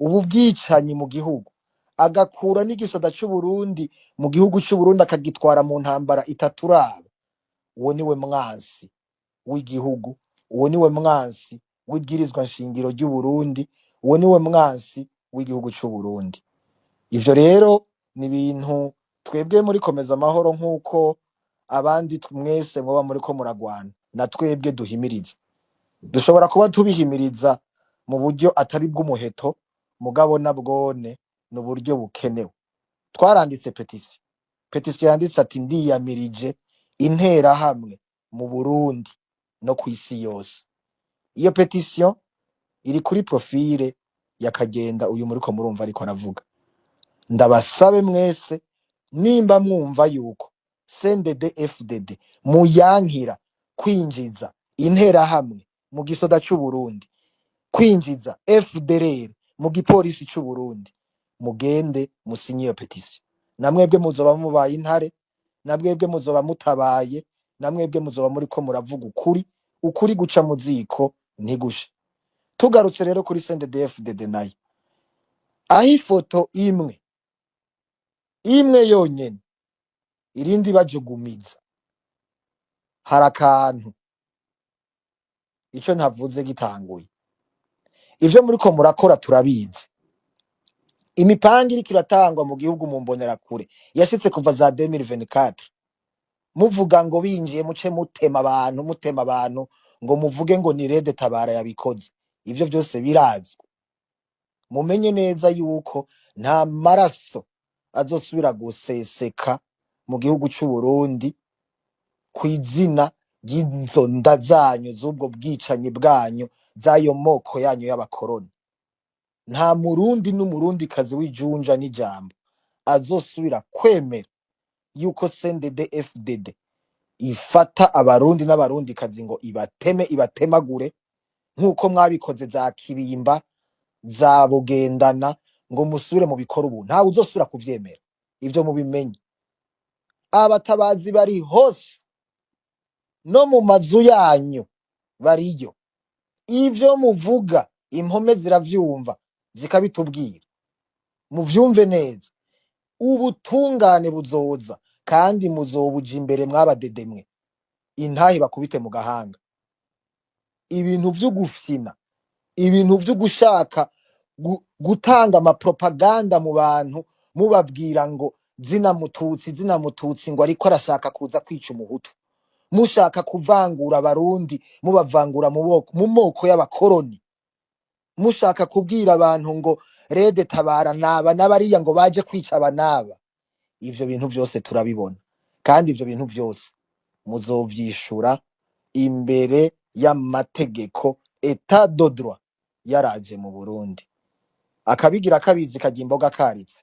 ubu bwicanyi mu gihugu, agakura n'igisoda c'u Burundi mu gihugu c'u Burundi akagitwara mu ntambara itaturaba, uwo niwe mwansi w'igihugu, uwo niwe mwansi w'ibwirizwa nshingiro ry'u Burundi, uwo niwe mwansi w'igihugu c'u Burundi. Ivyo rero ni ibintu twebwe muri komeza amahoro nk'uko abandi mwese mwoba muriko muragwana, na twebwe duhimiriza. Dushobora kuba tubihimiriza mu buryo atari bw'umuheto, mugabo nabwone ni uburyo bukenewe. Twaranditse petisiyo yanditse ati ndiyamirije interahamwe mu Burundi no kw'isi yose. Iyo petisiyo iri kuri profile ya Kagenda, uyu muriko murumva ariko aravuga. Ndabasabe mwese nimba mwumva yuko CNDD-FDD muyankira kwinjiza interahamwe mu gisoda c'u Burundi, kwinjiza FDLR mu gipolisi c'u Burundi, mugende musinye iyo petisiyo. Namwebwe muzoba mubaye intare, namwebwe muzoba mutabaye, namwebwe muzoba muriko muravuga ukuri guca mu ziko ntigushe. Tugarutse rero kuri CNDD-FDD nayo, aho ifoto imwe yonyene irindi bajugumiza, hari akantu ico ntavuze gitanguye. Ivyo muriko murakora turabizi. Imipanga iriko iratangwa mu gihugu mu mbonerakure yashitse kuva za 2024, muvuga ngo binjiye muce mutema abantu ngo muvuge ngo ni Rede Tabara yabikoze. Ivyo byose birazwi. Mumenye neza yuko nta maraso azosubira guseseka mu gihugu c'u Burundi kw'izina ry'izo nda zanyu z'ubwo bwicanyi bwanyu, z'ayo moko yanyu y'abakoroni. Nta murundi n'umurundikazi w'ijunja n'ijambo azosubira kwemera yuko CNDD-FDD ifata abarundi n'abarundikazi ngo ibatemagure nk'uko mwabikoze za Kibimba, za Bugendana, ngo musubire mu bikora ubu. Ntawe uzosubira kuvyemera. Ivyo mubimenye. Abatabazi bari hose no mu mazu yanyu bariyo. Ivyo muvuga impome ziravyumva zikabitubwira. Muvyumve neza. Ubutungane buzoza kandi muzobuja imbere mwabadedemwe. Intahi bakubite mu gahanga. Ibintu vyo gufina, ibintu vyo gushaka gutanga amapropaganda mu bantu mubabwira ngo zina mututsi ngo ariko arashaka kuza kwica umuhutu, mushaka kuvangura abarundi mubavangura mu moko y'abakoroni, mushaka kubwira abantu ngo Rede Tabara naba n'abariya ngo baje kwica abanaba. Ivyo bintu byose turabibona, kandi ivyo bintu byose muzovyishura imbere y'amategeko etat de droit yaraje mu Burundi. Akabigira kabizi kajya imboga karitse,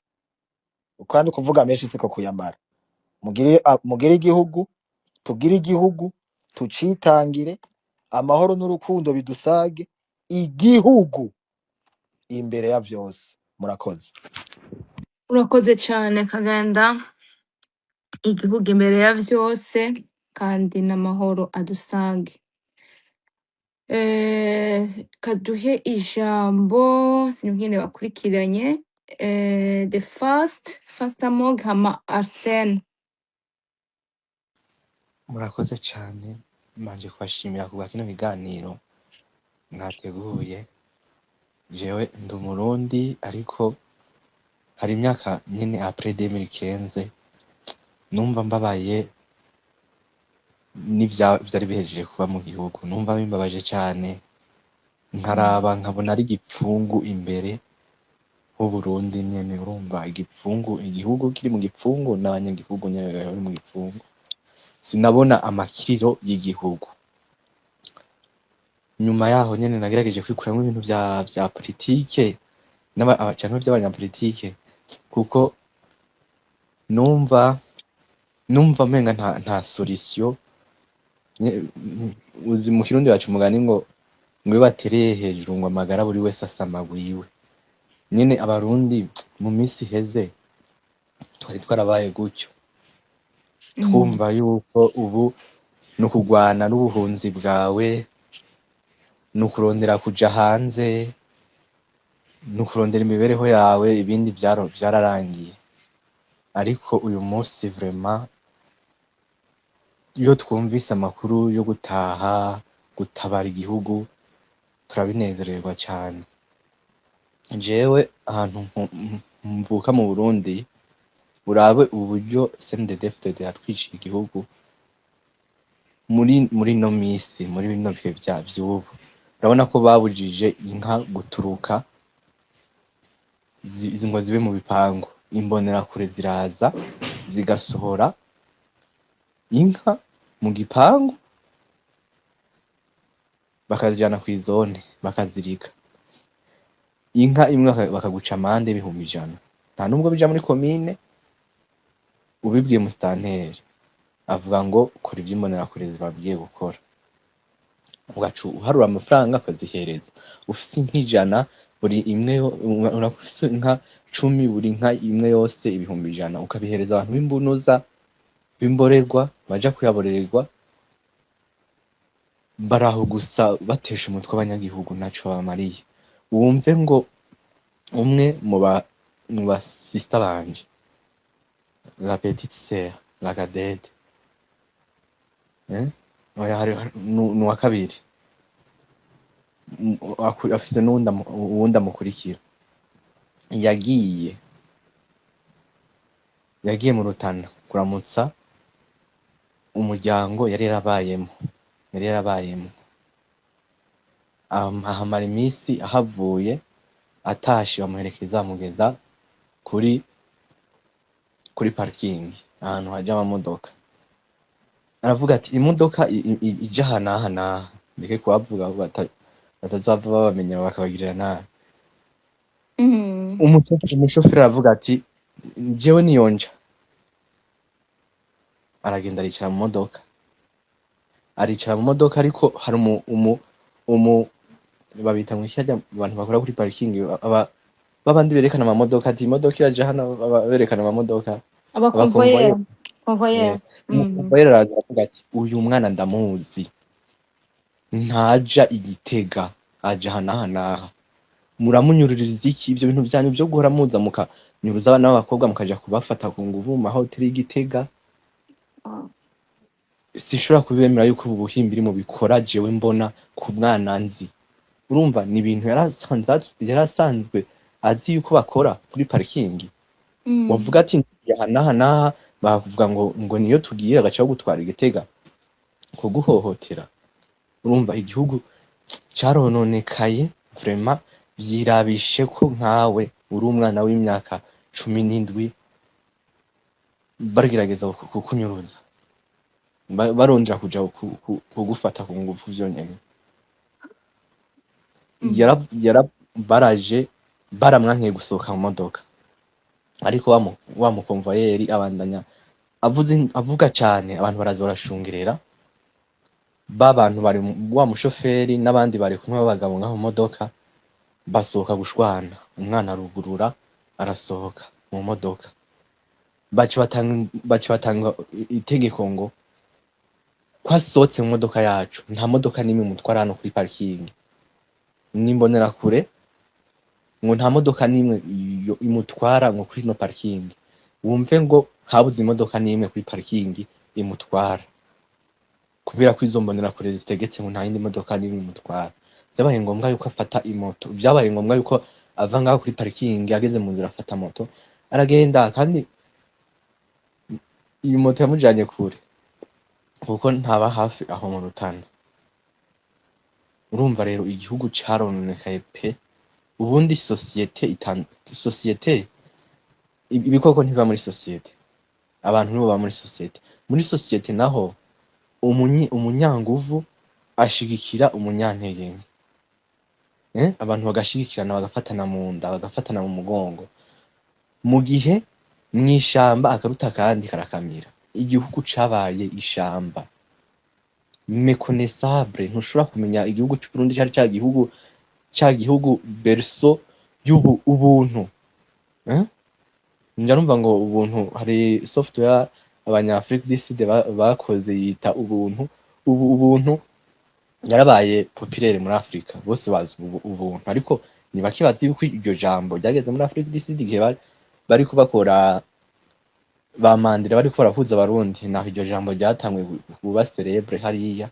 ukandi kuvuga menshi siko kuyamara. Mugire igihugu, tugire igihugu, tucitangire, amahoro n'urukundo bidusage igihugu imbere ya vyose. Murakoze. urakoze cyane Kaganda. Igihugu imbere ya vyose kandi n'amahoro adusange. Kaduhe ijambo sinubwine bakurikiranye. The first among hama Arsene. Murakoze cyane, manje kubashimira kubwa kino biganiro mwateguye. Jewe ndi Umurundi ariko hari imyaka nyene après 2015 numva mbabaye vyari bihejeje kuba mu gihugu. Numva bimbabaje cyane, nkaraba nkabona ari igipfungu imbere h'u Burundi nyene. Urumva igipfungu, igihugu kiri mu gipfungu n'abanyagihugu nyene bari mu gipfungu. Sinabona amakiriro y'igihugu. Nyuma yaho nyene nagerageje kwikuramwo ibintu vya politike n'abacano by'abanyapolitike, kuko numva menga nta solution. Uzi mu Kirundi bacu umugani ngo batereye hejuru ngo amagara buri wese asama wiwe. Nyene Abarundi mu minsi heze twari twarabaye gutyo, twumva yuko ubu nukugwana n'ubuhunzi bwawe, nukurondera kuja hanze, nukurondera imibereho yawe, ibindi vyararangiye. Ariko uyu munsi vraiment iyo twumvise amakuru yo gutaha gutabara igihugu turabinezererwa cyane. Jewe ahantu mvuka mu Burundi, urabe uburyo CNDD-FDD yatwiciye igihugu muri no misi, muri bino bihe vy'ubu. Urabona ko babujije inka guturuka izi ngo zibe mu bipangu. Imbonerakure ziraza zigasohora inka mu gipangu bakazijana kw'izone bakazirika. Inka imwe bakaguca amande y'ibihumbi 100. Nta nubwo bija muri komine, ubibwiye musitanteri avuga ngo kora ivy'imbonerakure zibabwiye gukora. Ugaca uharura amafaranga akazihereza. Ufise inka 100 buri imwe urafise inka 10 buri inka imwe yose ibihumbi 100 ukabihereza abantu b'imbunuza b'imborerwa baja kuyaborererwa, baraho gusa batesha umutwe abanyagihugu ntaco bamariye. Wumve ngo umwe mu ba sister banje, la petite sœur, la cadette, oya hari n'uwa kabiri afise uwundi amukurikira, yagiye mu Rutana kuramutsa umuryango yari yarabayemo ahamara iminsi, ahavuye atashe bamuherekeza bamugeza kuri parikingi ahantu haja amamodoka. Aravuga ati imodoka ija aha n'aha n'aha, ndeke kubavuga batazava babamenya bakabagirira nabi. Umushoferi aravuga ati jewe niyonja. Aragenda aricara mu modoka, ariko hari babita mw'ishyajya abantu bakora kuri parikingi babandi berekana amamodoka, ati imodoka iraja hano, berekana amamodoka Abakonvoyeri. umukonvoyeri araza aravuga ati uyu mwana ndamuzi, ntaja Igitega, aja aha n'aha n'aha, muramunyururiza iki? Ibyo bintu byanyu byo guhora muza mukanyuruza abana b'abakobwa mukaja kubafata ku nguvu mu mahoteli y'Igitega, sishobora kubemera yuko ubu buhimbiri mu bikora jewe mbona ku mwana nzi. Urumva ni ibintu yarasanzwe azi yuko bakora kuri parikingi. Wavuga ati aha n'aha n'aha, bavuga ngo niyo tugiye agaca gutwara Igitega kuguhohotera. Urumva igihugu carononekaye vraiment, vyirabishe ko nkawe uri umwana w'imyaka 17 baragerageza kukunyuruza, barondera kuja kugufata ku ngufu vyonyene. Baraje baramwankiye gusohoka mu modoka, ariko wa mukonvoyeri abandanya avuga cane, abantu baraza barashungerera. Bantu bari wa mushoferi n'abandi bari kumwe b'abagabo ngaho mu modoka basohoka gushwana. Umwana arugurura arasohoka mu modoka, baca batanga itegeko ngo kwasohotse mu modoka yacu nta modoka n'imwe mutwara hano kuri parikingi. N'imbonerakure ngo nta modoka n'imwe imutwara ngo kuri no parikingi. Wumve ngo habuze imodoka n'imwe kuri parikingi imutwara, kubera ko izo mbonerakure zitegetse ngo nta yindi modoka n'imwe imutwara. Byabaye ngombwa yuko afata imoto, byabaye ngombwa yuko ava ngaho kuri parikingi, ageze mu nzira afata moto aragenda, kandi iyi moto yamujanye kure kuko ntaba hafi aho mu Rutana. Urumva rero igihugu carononekaye pe. Ubundi sosiyete ibikoko ntiba muri sosiyete, abantu nibo ba muri sosiyete. Muri sosiyete naho umunyanguvu ashigikira umunyantege, abantu bagashigikirana, bagafatana mu nda, bagafatana mu mugongo. Mu gihe mw'ishamba akaruta kandi karakamira, igihugu cabaye ishamba méconnaissable. Ntushobora kumenya igihugu cy'u Burundi cyari ca gihugu berceau y'ubuntu. Njya numva ngo ubuntu, hari software abanyafrika du Sud bakoze yita ubuntu. Ubuntu yarabaye populaire muri Afrika, bose bazi ubuntu, ariko ni bake bazi yuko iryo jambo ryageze muri Afrika du Sud igihe bari kubakora ba Mandela, bari barahuza abarundi, naho iryo jambo ryatangwe kuba celebre hariya,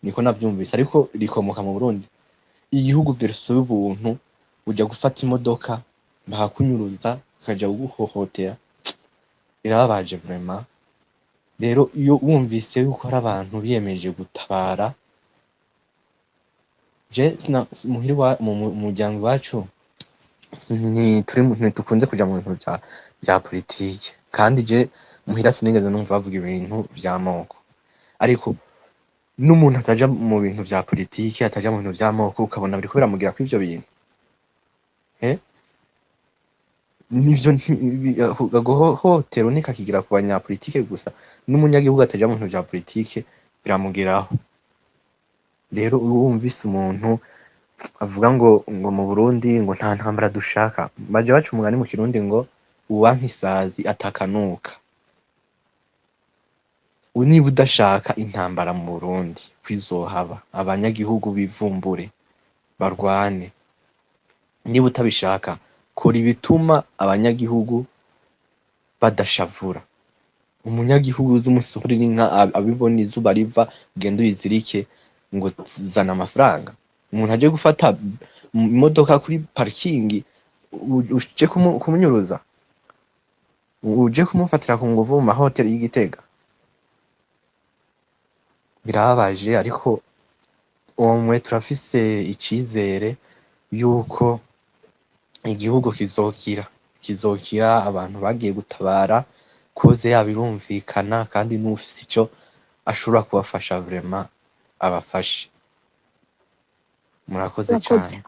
niko navyumvise, ariko rikomoka mu Burundi. Igihugu berceau y'ubuntu, ujya gufata imodoka bakakunyuruza bakaja kuguhohotera, birababaje vraiment. Rero iyo wumvise yuko hari abantu biyemeje gutabara, je muhiri mu muryango wacu ntitukunze kuja mu bintu vya politike, kandi je muhira sinigeze numva bavuga ibintu vy'amoko, ariko n'umuntu ataja mu bintu vya politike, ataja mu bintu vy'amoko, ukabona biriko biramugirako ivyo bintu, eh? Nivyo agahohotero ntikakigira ku banyapolitike gusa, n'umunyagihugu ataja mu bintu vya politike biramugeraho. Rero wumvise umuntu avuga ngo mu Burundi ngo nta ntambara dushaka, baje baca umugani mu Kirundi ngo uwanka isazi atakanuka. Niba udashaka intambara mu Burundi kwizohaba, abanyagihugu bivumbure barwane. Niba utabishaka, kora ibituma abanyagihugu badashavura. Umunyagihugu uzi umusurira inka abibona izuba riva, ugenda uyizirike ngo zana amafaranga. Umuntu aje gufata imodoka kuri parikingi uje kumunyuruza, uje kumufatira ku nguvu mu mahoteli y'Igitega. Birababaje, ariko umwe turafise icizere yuko igihugu kizokira, abantu bagiye gutabara, koze yabo irumvikana, kandi n'ufise ico ashobora kubafasha vraiment abafashe. Murakoze Murakoze. cane.